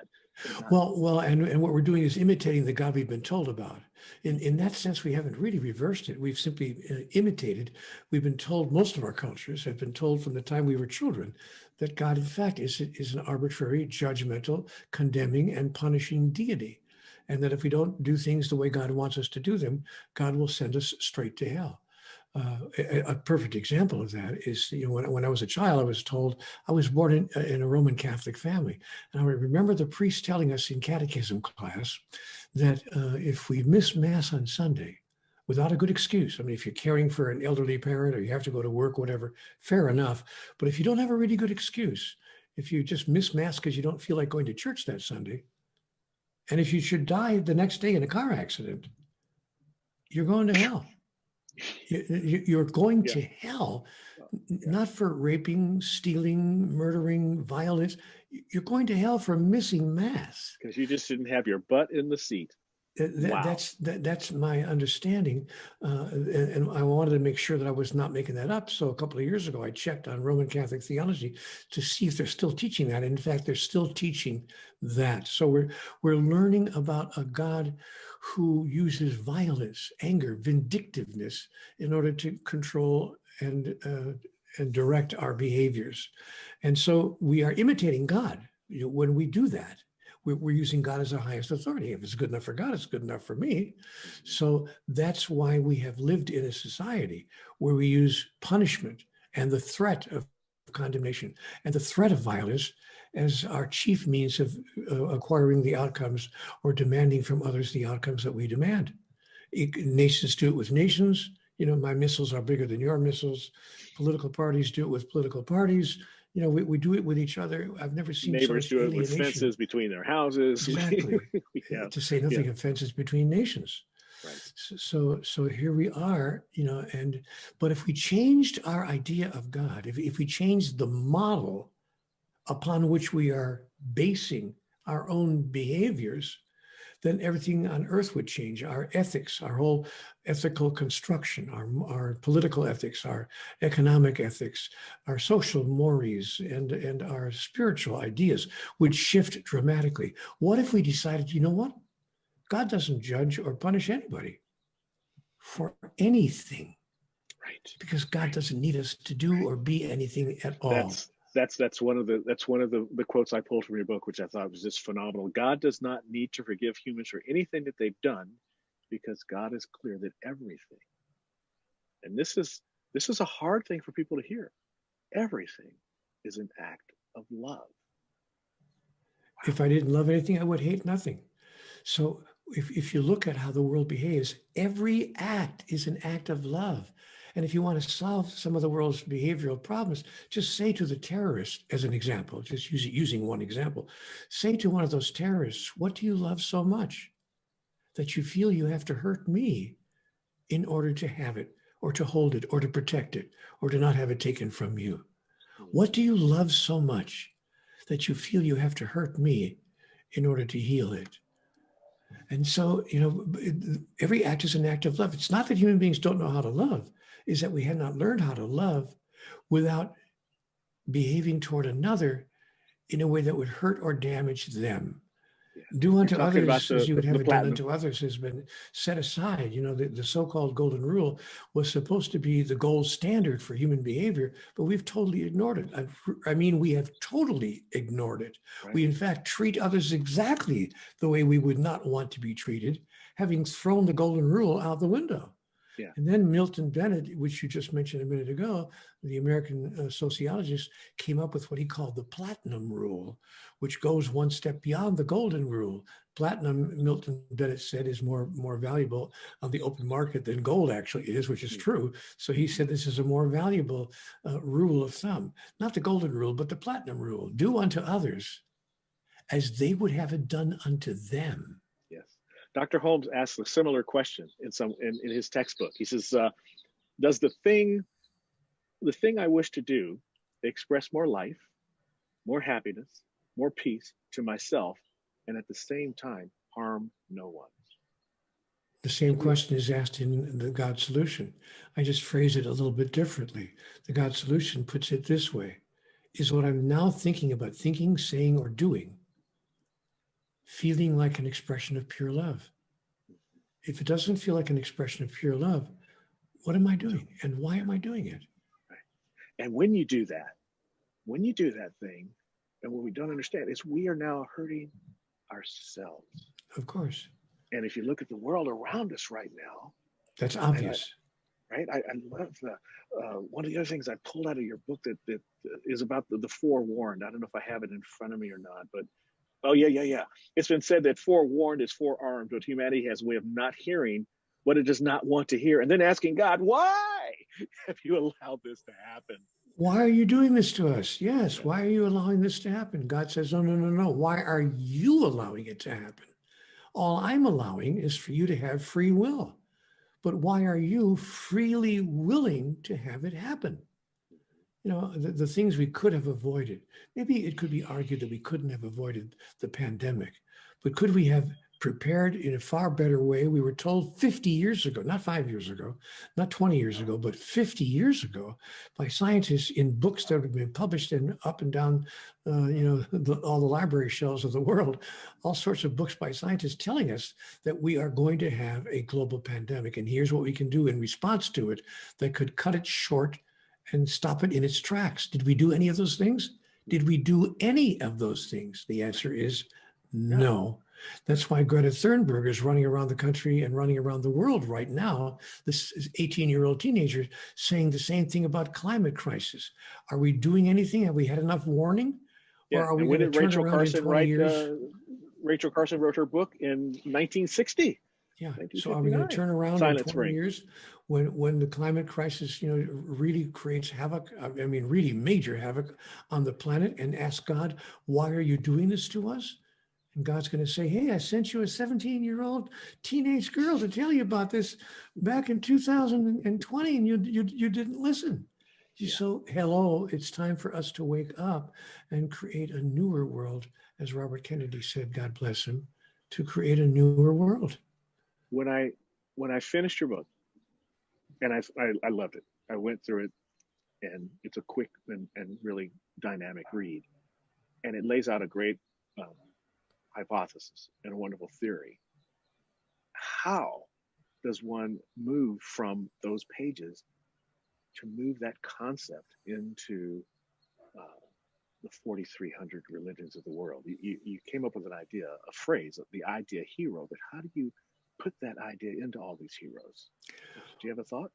Well, and what we're doing is imitating the God we've been told about. In that sense, we haven't really reversed it. We've simply imitated. We've been told, most of our cultures have been told from the time we were children, that God, in fact, is an arbitrary, judgmental, condemning, and punishing deity. And that if we don't do things the way God wants us to do them, God will send us straight to hell. A perfect example of that is, when I was a child, I was told I was born in a Roman Catholic family. And I remember the priest telling us in catechism class that if we miss Mass on Sunday without a good excuse, I mean, if you're caring for an elderly parent or you have to go to work, whatever, fair enough. But if you don't have a really good excuse, if you just miss Mass because you don't feel like going to church that Sunday, and if you should die the next day in a car accident, you're going to hell. You're going to hell, not for raping, stealing, murdering, violence. You're going to hell for missing Mass. Because you just didn't have your butt in the seat. Wow. That's my understanding. And I wanted to make sure that I was not making that up. So a couple of years ago, I checked on Roman Catholic theology to see if they're still teaching that. In fact, they're still teaching that. So we're learning about a God who uses violence, anger, vindictiveness in order to control and direct our behaviors. And so we are imitating God. When we do that, we're using God as our highest authority. If it's good enough for God, it's good enough for me. So that's why we have lived in a society where we use punishment and the threat of condemnation and the threat of violence as our chief means of acquiring the outcomes or demanding from others the outcomes that we demand. Nations do it with nations. My missiles are bigger than your missiles. Political parties do it with political parties. We do it with each other. I've never seen neighbors do it with fences between their houses. Exactly. To say nothing of fences between nations. Right. So here we are, but if we changed our idea of God, if we changed the model upon which we are basing our own behaviors, then everything on earth would change. Our ethics, our whole ethical construction, our political ethics, our economic ethics, our social mores, and our spiritual ideas would shift dramatically. What if we decided, what? God doesn't judge or punish anybody for anything. Right. Because God doesn't need us to do or be anything at all. That's one of the quotes I pulled from your book, which I thought was just phenomenal. God does not need to forgive humans for anything that they've done, because God is clear that everything, and this is a hard thing for people to hear, everything is an act of love. If I didn't love anything, I would hate nothing. So if you look at how the world behaves, every act is an act of love. And if you want to solve some of the world's behavioral problems, just say to the terrorist, as an example, just using one example, say to one of those terrorists, what do you love so much that you feel you have to hurt me in order to have it, or to hold it, or to protect it, or to not have it taken from you? What do you love so much that you feel you have to hurt me in order to heal it? And so, every act is an act of love. It's not that human beings don't know how to love, is that we have not learned how to love without behaving toward another in a way that would hurt or damage them. Yeah. Do unto others as you would have it done unto others has been set aside. The so-called golden rule was supposed to be the gold standard for human behavior, but we've totally ignored it. We have totally ignored it. Right. We, in fact, treat others exactly the way we would not want to be treated, having thrown the golden rule out the window. Yeah. And then Milton Bennett, which you just mentioned a minute ago, the American sociologist, came up with what he called the platinum rule, which goes one step beyond the golden rule. Platinum, Milton Bennett said, is more valuable on the open market than gold actually is, which is true. So he said this is a more valuable rule of thumb. Not the golden rule, but the platinum rule. Do unto others as they would have it done unto them. Yes. Dr. Holmes asks a similar question in his textbook. He says, does the thing I wish to do express more life, more happiness, more peace to myself, and at the same time harm no one? The same question is asked in the God Solution. I just phrase it a little bit differently. The God Solution puts it this way: is what I'm now thinking about thinking, saying, or doing feeling like an expression of pure love. If it doesn't feel like an expression of pure love, what am I doing? And why am I doing it? And when you do that thing, and what we don't understand is we are now hurting ourselves. Of course. And if you look at the world around us right now, that's obvious. Right? I love the one of the other things I pulled out of your book that is about the forewarned. I don't know if I have it in front of me or not, but oh yeah. It's been said that forewarned is forearmed, but humanity has a way of not hearing what it does not want to hear, and then asking God, why have you allowed this to happen? Why are you doing this to us? Yes. Why are you allowing this to happen? God says, no. Why are you allowing it to happen? All I'm allowing is for you to have free will. But why are you freely willing to have it happen? You know, the things we could have avoided. Maybe it could be argued that we couldn't have avoided the pandemic, but could we have prepared in a far better way? We were told 50 years ago, not 5 years ago, not 20 years ago, but 50 years ago by scientists in books that have been published and up and down, all the library shelves of the world, all sorts of books by scientists telling us that we are going to have a global pandemic. And here's what we can do in response to it that could cut it short and stop it in its tracks. Did we do any of those things? Did we do any of those things? The answer is no. That's why Greta Thunberg is running around the country and running around the world right now, this 18-year-old teenager saying the same thing about climate crisis. Are we doing anything? Have we had enough warning? Yeah. Or are we when going to did turn Rachel around Carson in 20 years? Rachel Carson wrote her book in 1960. Yeah. So are we going to turn around Silent in 20 Spring. years when the climate crisis, really creates havoc, really major havoc on the planet, and ask God, why are you doing this to us? And God's going to say, hey, I sent you a 17-year-old teenage girl to tell you about this back in 2020, and you didn't listen. So, hello, it's time for us to wake up and create a newer world, as Robert Kennedy said, God bless him, to create a newer world. When I finished your book, and I loved it. I went through it, and it's a quick and really dynamic read. And it lays out a great hypothesis and a wonderful theory. How does one move from those pages to move that concept into the 4,300 religions of the world? You came up with an idea, a phrase, the idea hero, but how do you put that idea into all these heroes? Do you have a thought?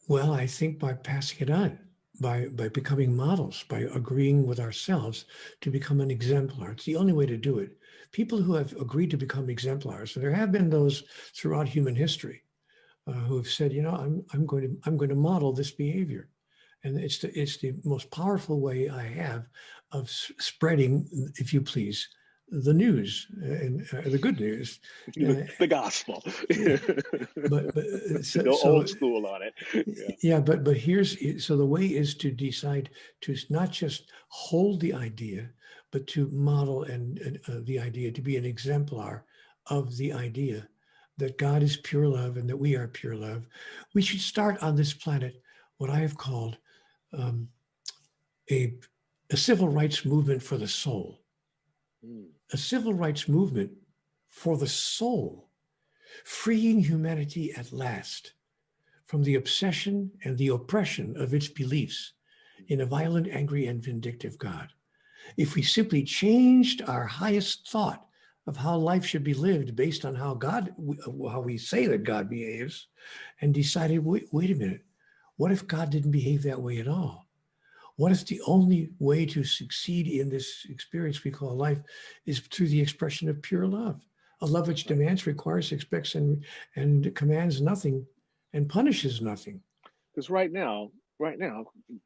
Well, I think by passing it on, by becoming models, by agreeing with ourselves to become an exemplar. It's the only way to do it. People who have agreed to become exemplars, and there have been those throughout human history, who have said, I'm going to model this behavior. And it's the most powerful way I have of spreading, if you please, the news and the good news, the gospel. but go old school on it. Yeah, but so the way is to decide to not just hold the idea, but to model and the idea, to be an exemplar of the idea that God is pure love and that we are pure love. We should start on this planet what I have called a civil rights movement for the soul. A civil rights movement for the soul, freeing humanity at last from the obsession and the oppression of its beliefs in a violent, angry, and vindictive God. If we simply changed our highest thought of how life should be lived based on how we say that God behaves, and decided, wait a minute, what if God didn't behave that way at all? What if the only way to succeed in this experience we call life is through the expression of pure love? A love which demands, requires, expects, and commands nothing and punishes nothing. Because right now,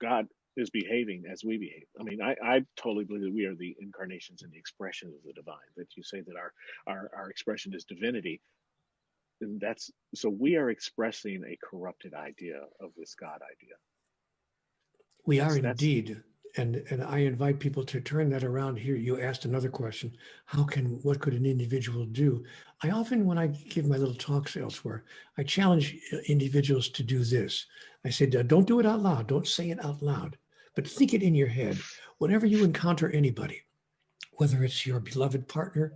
God is behaving as we behave. I mean, I totally believe that we are the incarnations and the expression of the divine. That you say that our expression is divinity. And so we are expressing a corrupted idea of this God idea. We are indeed, and I invite people to turn that around here. You asked another question: what could an individual do? I often, when I give my little talks elsewhere, I challenge individuals to do this. I said, don't do it out loud. Don't say it out loud, but think it in your head. Whenever you encounter anybody, whether it's your beloved partner,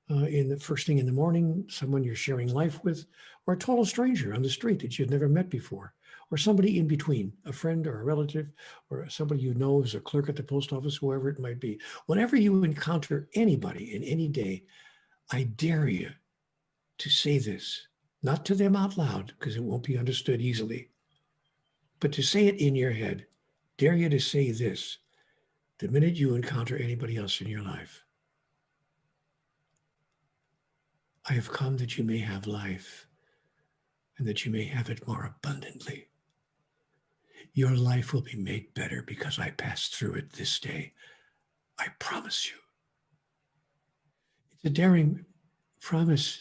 in the first thing in the morning, someone you're sharing life with, or a total stranger on the street that you've never met before, or somebody in between, a friend or a relative, or somebody you know who's a clerk at the post office, whoever it might be. Whenever you encounter anybody in any day, I dare you to say this, not to them out loud, because it won't be understood easily, but to say it in your head. Dare you to say this the minute you encounter anybody else in your life. I have come that you may have life and that you may have it more abundantly. Your life will be made better because I passed through it this day. I promise you. It's a daring promise.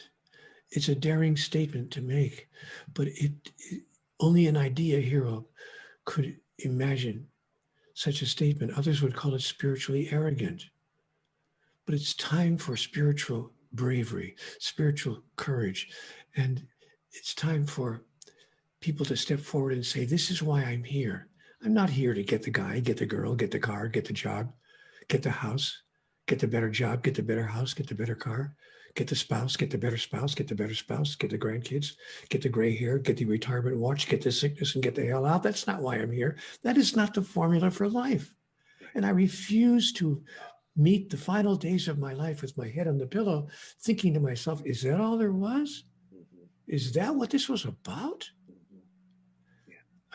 It's a daring statement to make, but only an idea hero could imagine such a statement. Others would call it spiritually arrogant. But it's time for spiritual bravery, spiritual courage. And it's time for people to step forward and say, this is why I'm here. I'm not here to get the guy, get the girl, get the car, get the job, get the house, get the better job, get the better house, get the better car, get the spouse, get the better spouse, get the better spouse, get the grandkids, get the gray hair, get the retirement watch, get the sickness and get the hell out. That's not why I'm here. That is not the formula for life. And I refuse to meet the final days of my life with my head on the pillow, thinking to myself, is that all there was? Is that what this was about?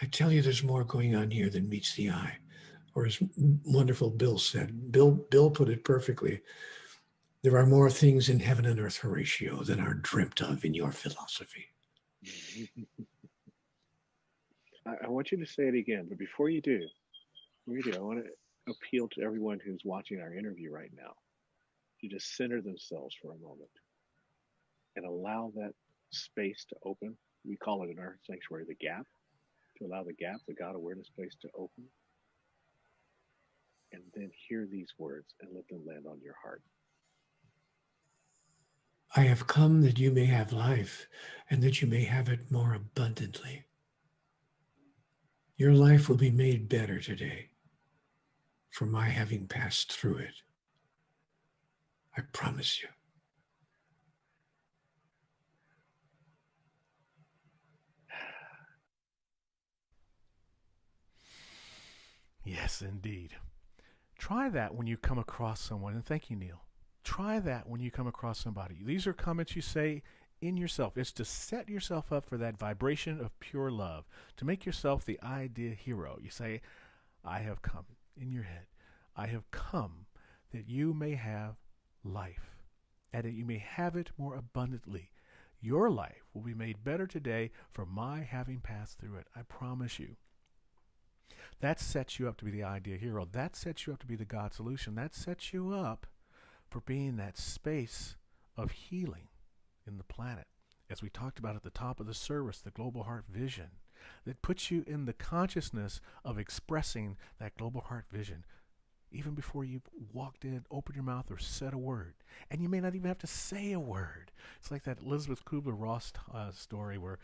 I tell you, there's more going on here than meets the eye. Or as wonderful Bill said, Bill put it perfectly. There are more things in heaven and earth, Horatio, than are dreamt of in your philosophy. I want you to say it again, but before you do, I want to appeal to everyone who's watching our interview right now to just center themselves for a moment and allow that space to open. We call it in our sanctuary the gap, to allow the gap, the God awareness space to open, and then hear these words and let them land on your heart. I have come that you may have life and that you may have it more abundantly. Your life will be made better today for my having passed through it. I promise you. Yes, indeed. Try that when you come across someone, and thank you, Neale. Try that when you come across somebody. These are comments you say in yourself. It's to set yourself up for that vibration of pure love, to make yourself the idea hero. You say, I have come, in your head. I have come that you may have life, and that you may have it more abundantly. Your life will be made better today for my having passed through it. I promise you. That sets you up to be the idea hero. That sets you up to be the God solution. That sets you up for being that space of healing in the planet. As we talked about at the top of the service, the global heart vision, that puts you in the consciousness of expressing that global heart vision even before you've walked in, opened your mouth, or said a word. And you may not even have to say a word. It's like that Elizabeth Kubler-Ross story where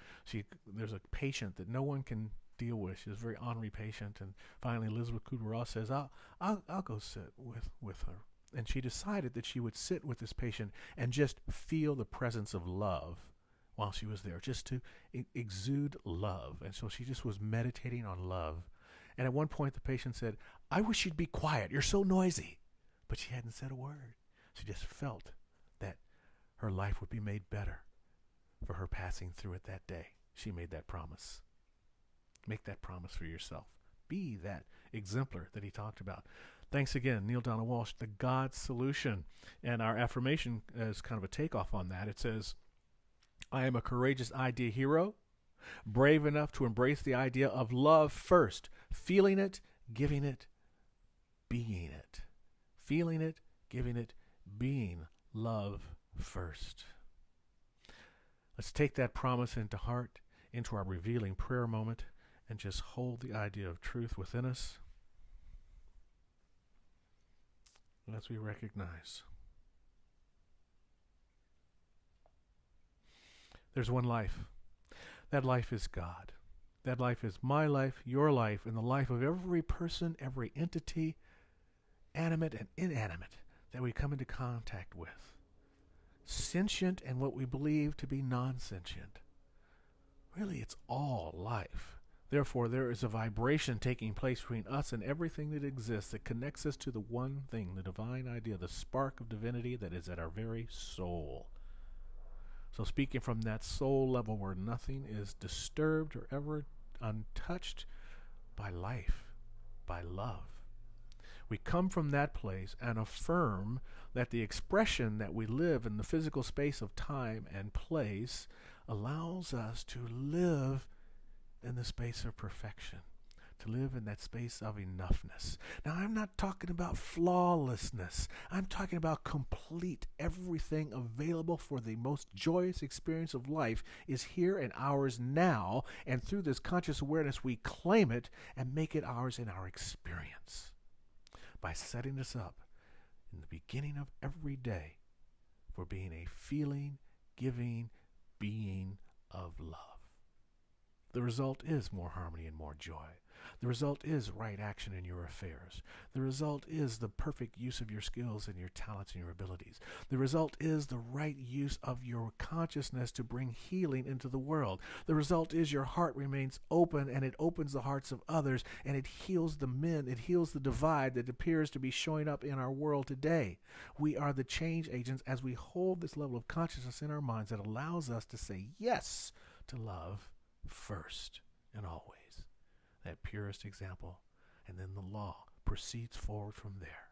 there's a patient that no one can deal with. She's a very ornery patient, and finally Elizabeth Kubler-Ross says, I'll go sit with her. And she decided that she would sit with this patient and just feel the presence of love while she was there, just to exude love. And so she just was meditating on love. And at one point the patient said, I wish you'd be quiet. You're so noisy. But she hadn't said a word. She just felt that her life would be made better for her passing through it that day. She made that promise. Make that promise for yourself. Be that exemplar that he talked about. Thanks again, Neale Donald Walsch, the God Solution. And our affirmation is kind of a takeoff on that. It says, I am a courageous idea hero, brave enough to embrace the idea of love first, feeling it, giving it, being it. Feeling it, giving it, being love first. Let's take that promise into heart, into our revealing prayer moment, and just hold the idea of truth within us as we recognize there's one life. That life is God. That life is my life, your life, and the life of every person, every entity, animate and inanimate, that we come into contact with. sentient and what we believe to be non-sentient. Really, it's all life. Therefore, there is a vibration taking place between us and everything that exists that connects us to the one thing, the divine idea, the spark of divinity that is at our very soul. So speaking from that soul level where nothing is disturbed or ever untouched by life, by love. We come from that place and affirm that the expression that we live in the physical space of time and place allows us to live in the space of perfection, to live in that space of enoughness. Now, I'm not talking about flawlessness. I'm talking about complete. Everything available for the most joyous experience of life is here and ours now, and through this conscious awareness, we claim it and make it ours in our experience by setting us up in the beginning of every day for being a feeling, giving being of love. The result is more harmony and more joy. The result is right action in your affairs. The result is the perfect use of your skills and your talents and your abilities. The result is the right use of your consciousness to bring healing into the world. The result is your heart remains open and it opens the hearts of others and it heals the men. It heals the divide that appears to be showing up in our world today. We are the change agents as we hold this level of consciousness in our minds that allows us to say yes to love first and always. That purest example, and then the law proceeds forward from there.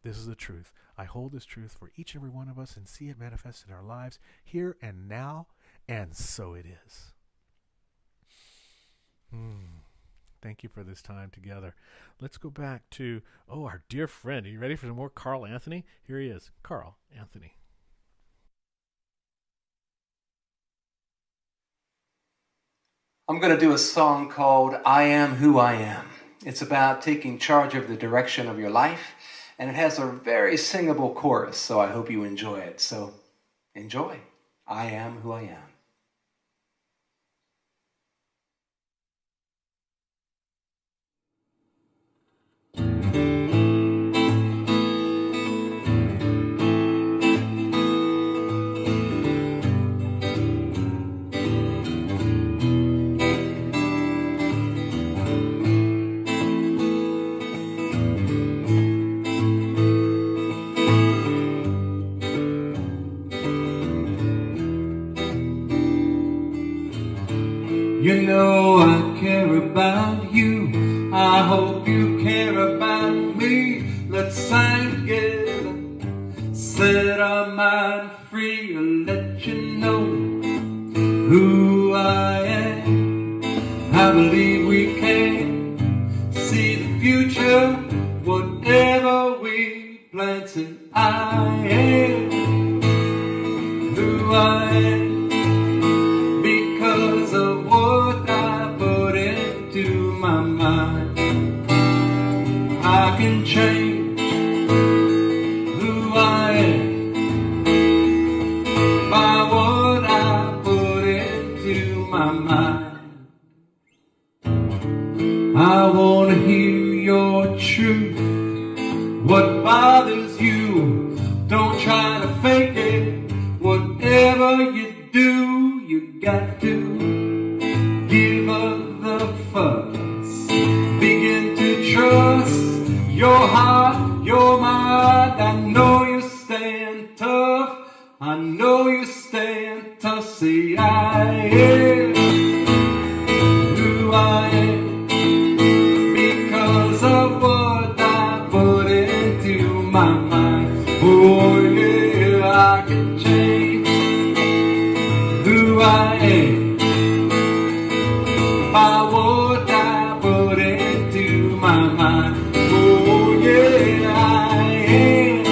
This is the truth. I hold this truth for each and every one of us and see it manifest in our lives here and now, and so it is. Thank you for this time together. Let's go back to, our dear friend. Are you ready for some more Karl Anthony? Here he is, Karl Anthony. I'm going to do a song called I Am Who I Am. It's about taking charge of the direction of your life, and it has a very singable chorus, so I hope you enjoy it. So enjoy. I am who I am. You know I care about you, I hope you care about me. Let's sing together, set our mind free. I'll let you know who I am. I believe we can see the future, whatever we plant. And I am who I am. Because of what I put into my mind, I can change who I am by what I put into my mind. I want to hear your truth, what bothers you. Don't try to fake it, whatever you do, you got to give up the fuss. Begin to trust your heart, your mind. I know you stand tough, I know you stand tough. See, I am who I am because of what I put into my mind. Oh yeah, I can change who I am by what I put into my mind. Oh yeah, I am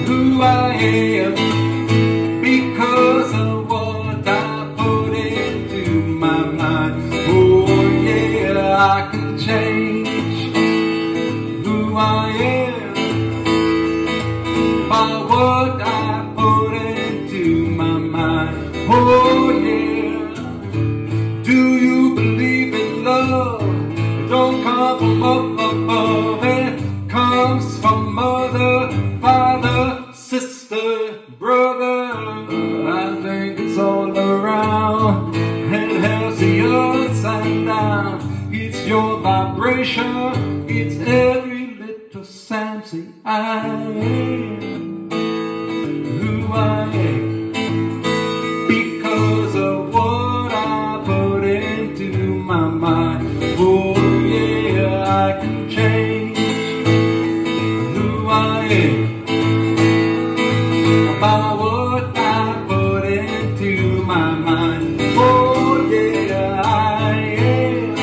who I am because of what I put into my mind. Oh yeah, I can change who I am by what I put into my mind. Oh yeah, do you believe in love? It don't come from up above, it comes from mother, father, sister, sister, brother, I think it's all around. And here's the upside down. It's your vibration, it's every little sound. See, I am who I am because of what I put into my mind. Oh yeah, I can change who I am by what I put into my mind. Oh yeah, I am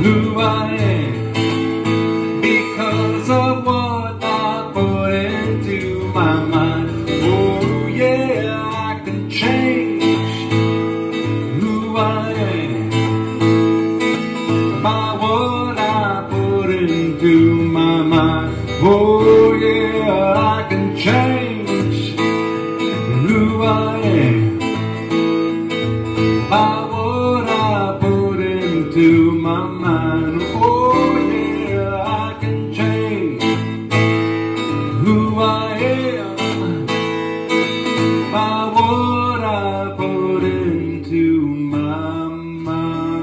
who I am because of what I put into my mind. Oh yeah, I can change who I am by what I put into my mind. Oh yeah, I can change who I am by what I put into my mind. Oh yeah, I can change who I am by what I put into my mind.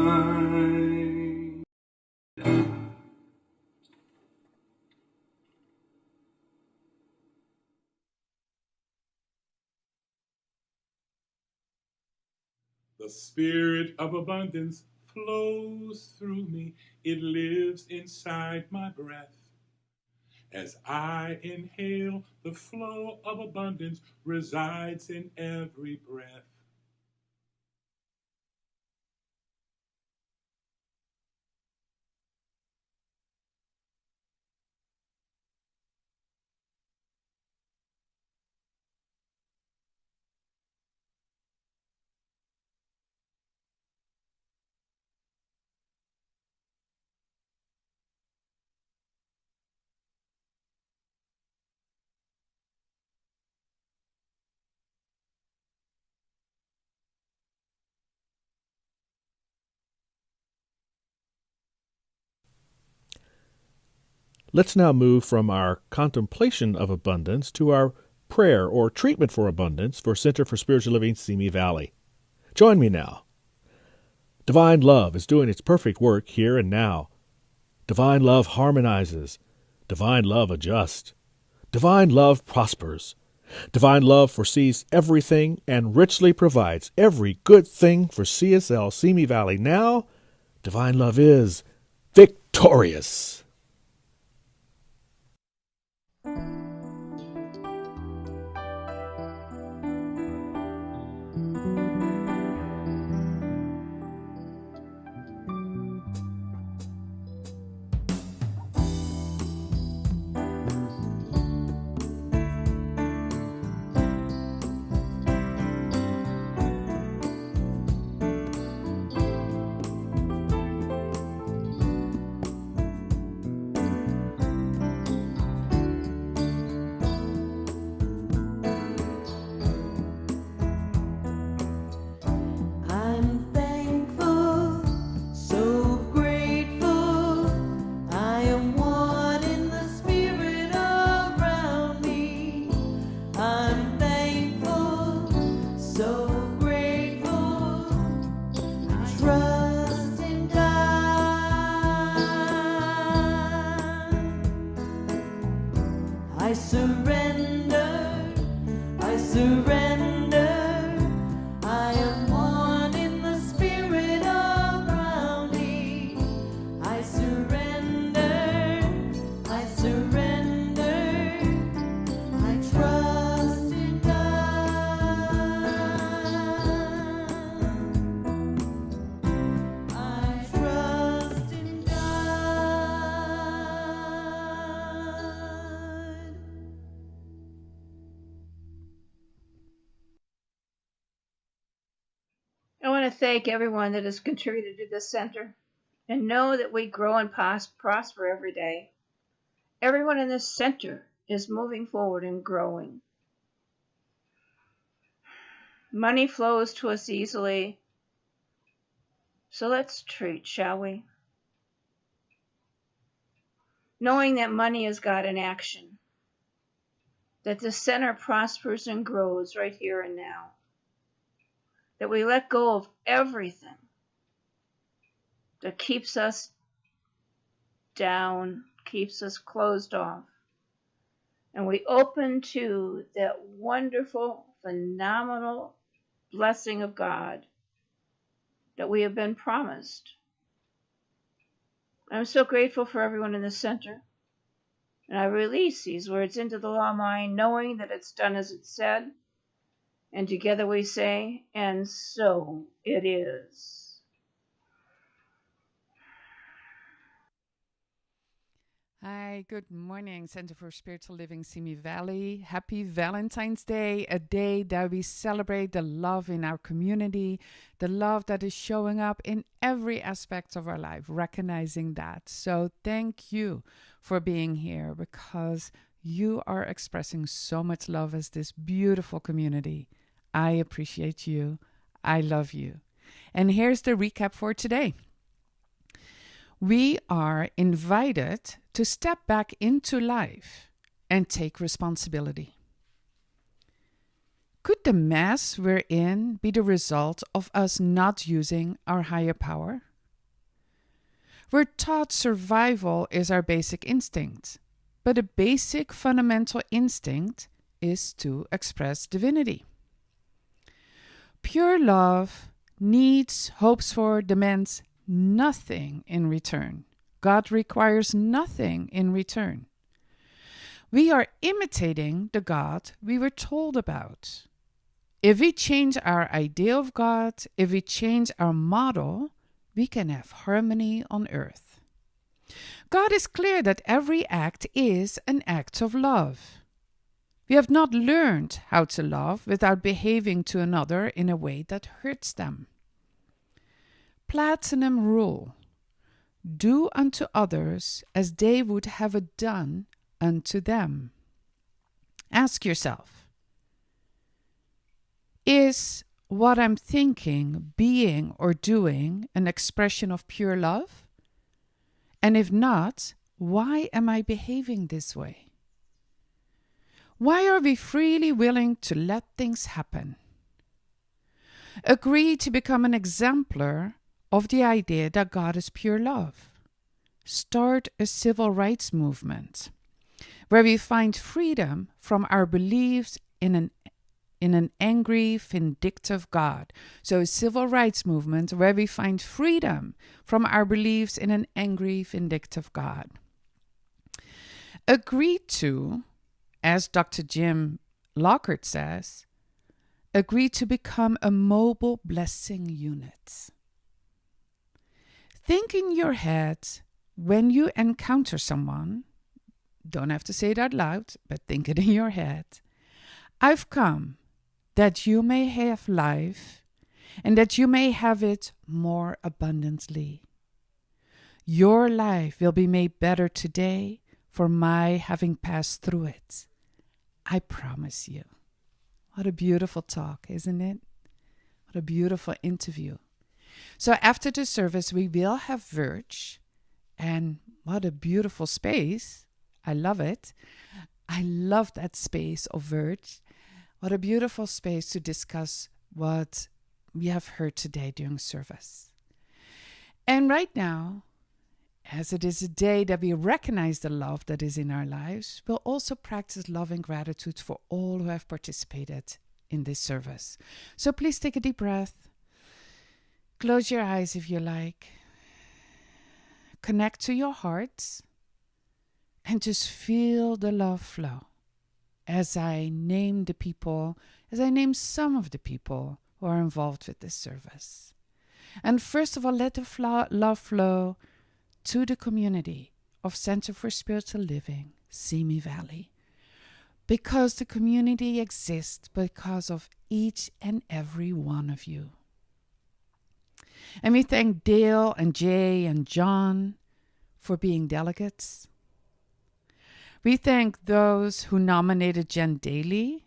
The spirit of abundance flows through me. It lives inside my breath. As I inhale, the flow of abundance resides in every breath. Let's now move from our contemplation of abundance to our prayer or treatment for abundance for Center for Spiritual Living, Simi Valley. Join me now. Divine love is doing its perfect work here and now. Divine love harmonizes. Divine love adjusts. Divine love prospers. Divine love foresees everything and richly provides every good thing for CSL Simi Valley now. Divine love is victorious. I want to thank everyone that has contributed to this center and know that we grow and prosper every day. Everyone in this center is moving forward and growing. Money flows to us easily. So let's treat, shall we? Knowing that money is God in action. that the center prospers and grows right here and now. That we let go of everything that keeps us down, keeps us closed off. And we open to that wonderful, phenomenal blessing of God that we have been promised. I'm so grateful for everyone in the center. And I release these words into the law mind, knowing that it's done as it said. And together we say, and so it is. Hi, good morning, Center for Spiritual Living, Simi Valley. Happy Valentine's Day, a day that we celebrate the love in our community, the love that is showing up in every aspect of our life, recognizing that. So thank you for being here, because you are expressing so much love as this beautiful community. I appreciate you. I love you. And here's the recap for today. We are invited to step back into life and take responsibility. Could the mess we're in be the result of us not using our higher power? We're taught survival is our basic instinct, but a basic fundamental instinct is to express divinity. Pure love needs, hopes for, demands nothing in return. God requires nothing in return. We are imitating the God we were told about. If we change our idea of God, if we change our model, we can have harmony on earth. God is clear that every act is an act of love. We have not learned how to love without behaving to another in a way that hurts them. Platinum rule: do unto others as they would have it done unto them. Ask yourself, is what I'm thinking, being, or doing an expression of pure love? And if not, why am I behaving this way? Why are we freely willing to let things happen? Agree to become an exemplar of the idea that God is pure love. Start a civil rights movement where we find freedom from our beliefs in an angry, vindictive God. So a civil rights movement where we find freedom from our beliefs in an angry, vindictive God. Agree to, as Dr. Jim Lockhart says, agree to become a mobile blessing unit. Think in your head when you encounter someone, don't have to say it out loud, but think it in your head. I've come that you may have life and that you may have it more abundantly. Your life will be made better today for my having passed through it. I promise you. What a beautiful talk, isn't it? What a beautiful interview. So after the service, we will have Virch, and what a beautiful space. I love it. I love that space of Virch. What a beautiful space to discuss what we have heard today during service. And right now, as it is a day that we recognize the love that is in our lives, we'll also practice love and gratitude for all who have participated in this service. So please take a deep breath. Close your eyes if you like. Connect to your heart and just feel the love flow as I name the people, as I name some of the people who are involved with this service. And first of all, let the love flow to the community of Center for Spiritual Living, Simi Valley, because the community exists because of each and every one of you. And we thank Dale and Jay and John for being delegates. We thank those who nominated Jen Daly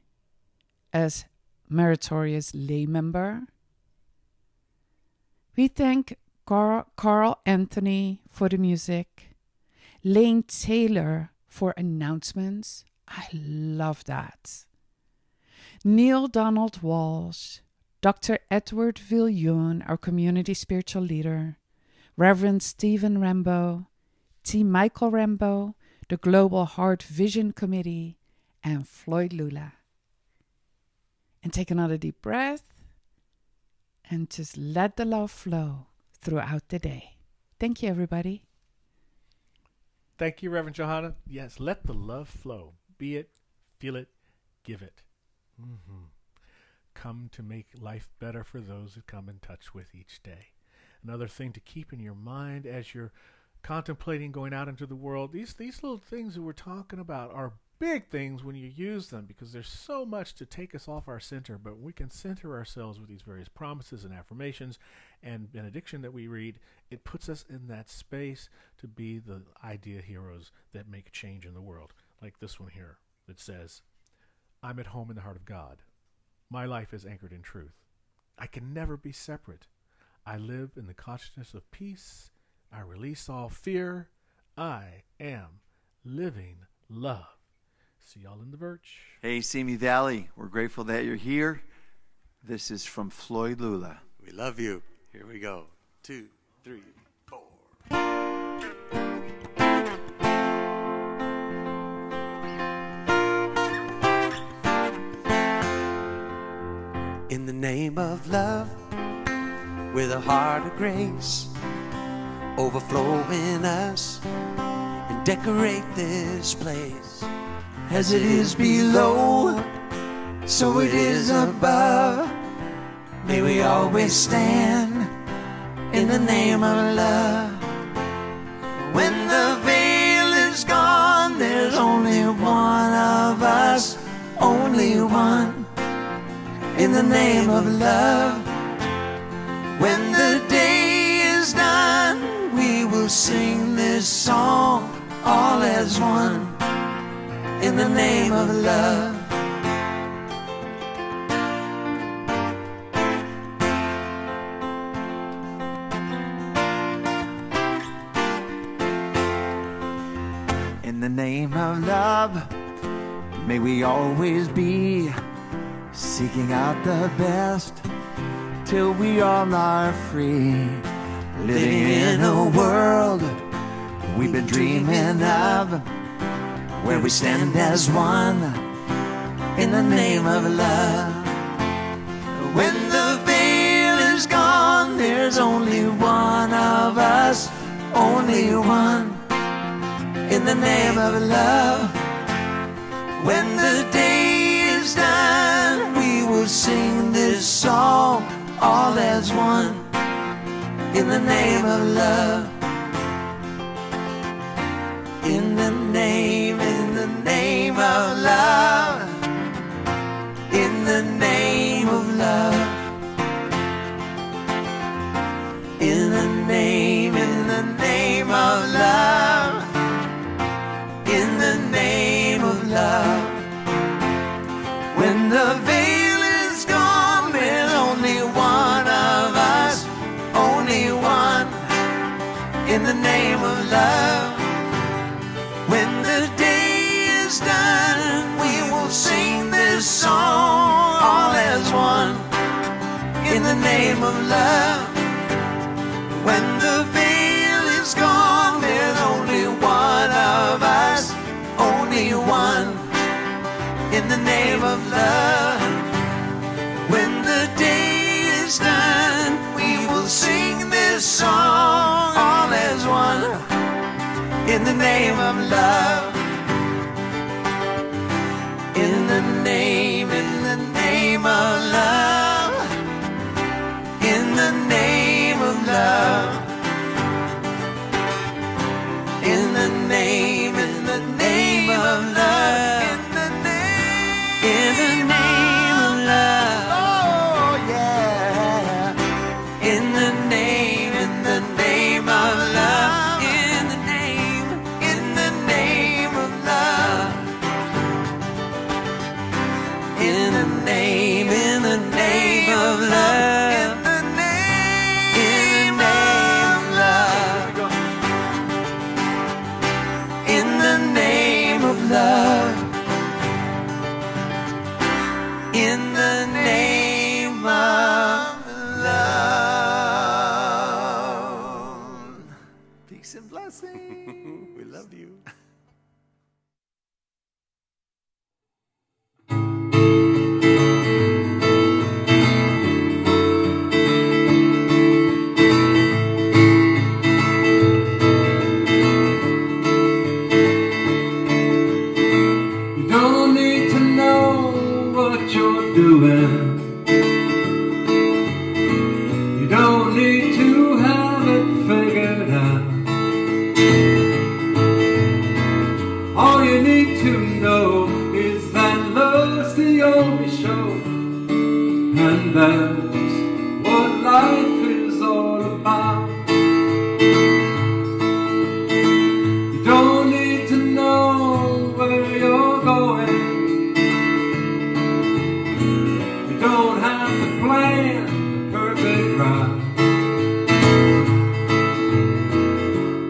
as meritorious lay member. We thank Karl Anthony for the music, Lane Taylor for announcements, I love that. Neale Donald Walsch, Dr. Edward Viljoen, our community spiritual leader, Reverend Stephen Rambo, T. Michael Rambo, the Global Heart Vision Committee, and Floyd Lula. And take another deep breath and just let the love flow throughout the day. Thank you, everybody. Thank you, Reverend Johanna. Yes, let the love flow. Be it, feel it, give it. Come to make life better for those who come in touch with each day. Another thing to keep in your mind as you're contemplating going out into the world, these little things that we're talking about are big things when you use them, because there's so much to take us off our center, but we can center ourselves with these various promises and affirmations and benediction that we read. It puts us in that space to be the idea heroes that make change in the world, like this one here that says, I'm at home in the heart of God. My life is anchored in truth. I can never be separate. I live in the consciousness of peace. I release all fear. I am living love. See y'all in the Virch. Hey, Simi Valley, we're grateful that you're here. This is from Floyd Lula. We love you. Here we go. 2, 3, 4. In the name of love, with a heart of grace, overflow in us and decorate this place. As it is below, so it is above. May we always stand in the name of love. When the veil is gone, there's only one of us, only one, in the name of love. When the day is done, we will sing this song all as one, in the name of love. In the name of love, may we always be seeking out the best till we all are free, living in a world we've been dreaming of, where we stand as one in the name of love. When the veil is gone, there's only one of us, only one, in the name of love. When the day is done, we will sing this song all as one, in the name of love. In the name of love, in the name of love, in the name of love, in the name of love. When the veil is gone, there's only one of us, only one, in the name of love. When the day is done, we will sing this song all as one, in the name of love. When the veil is gone, there's only one of us, only one, in the name of love. When the day is done, we will sing this song all as one, in the name of love. In the name of love, in the name of love, in the name of love, in the name of love, oh yeah, in the name of love, in the name of love, in the name of love, in the name of love, in the name of love. Peace and blessing. We love you. Doing. You don't need to have it figured out. All you need to know is that love's the only show, and that's what life is all about. You don't need to know where you're going. Don't have to plan the perfect ride.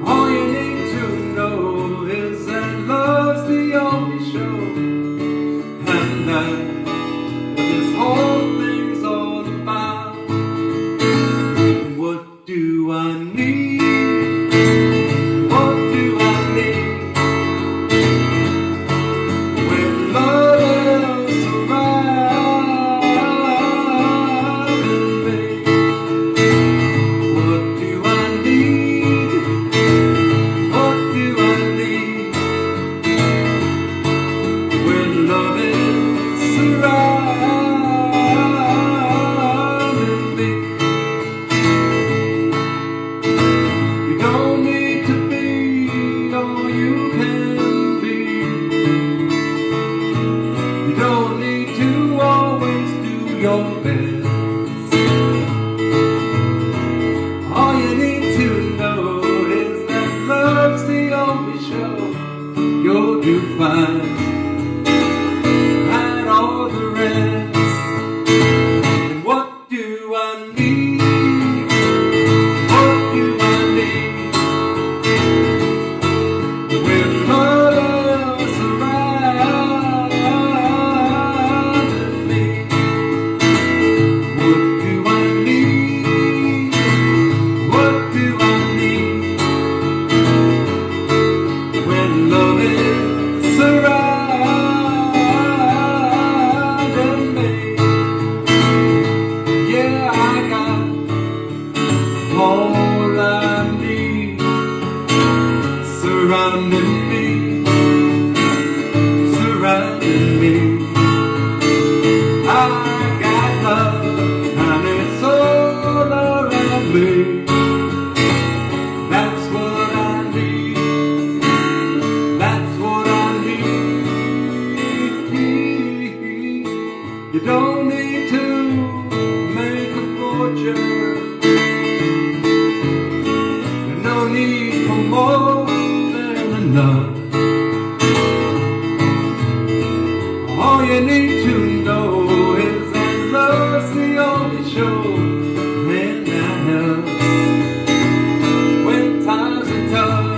All you need to know is that love's the only show, and that's what this whole thing's all about. What do I need? What do I need? When love is around. And all the rest. And what do I need? What do I need? When love is surrounding me. What do I need? What do I need? When love is surrounding me. Yeah, I got all I need surrounding me, surrounding me. I got love and it's all around me. That's what I need. That's what I need. You don't need to make a fortune. There's no need for more than enough. All you need to know is that love's the only show, and that helps when times are tough.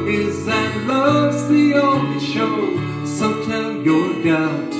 Is that love's the only show, so tell your doubt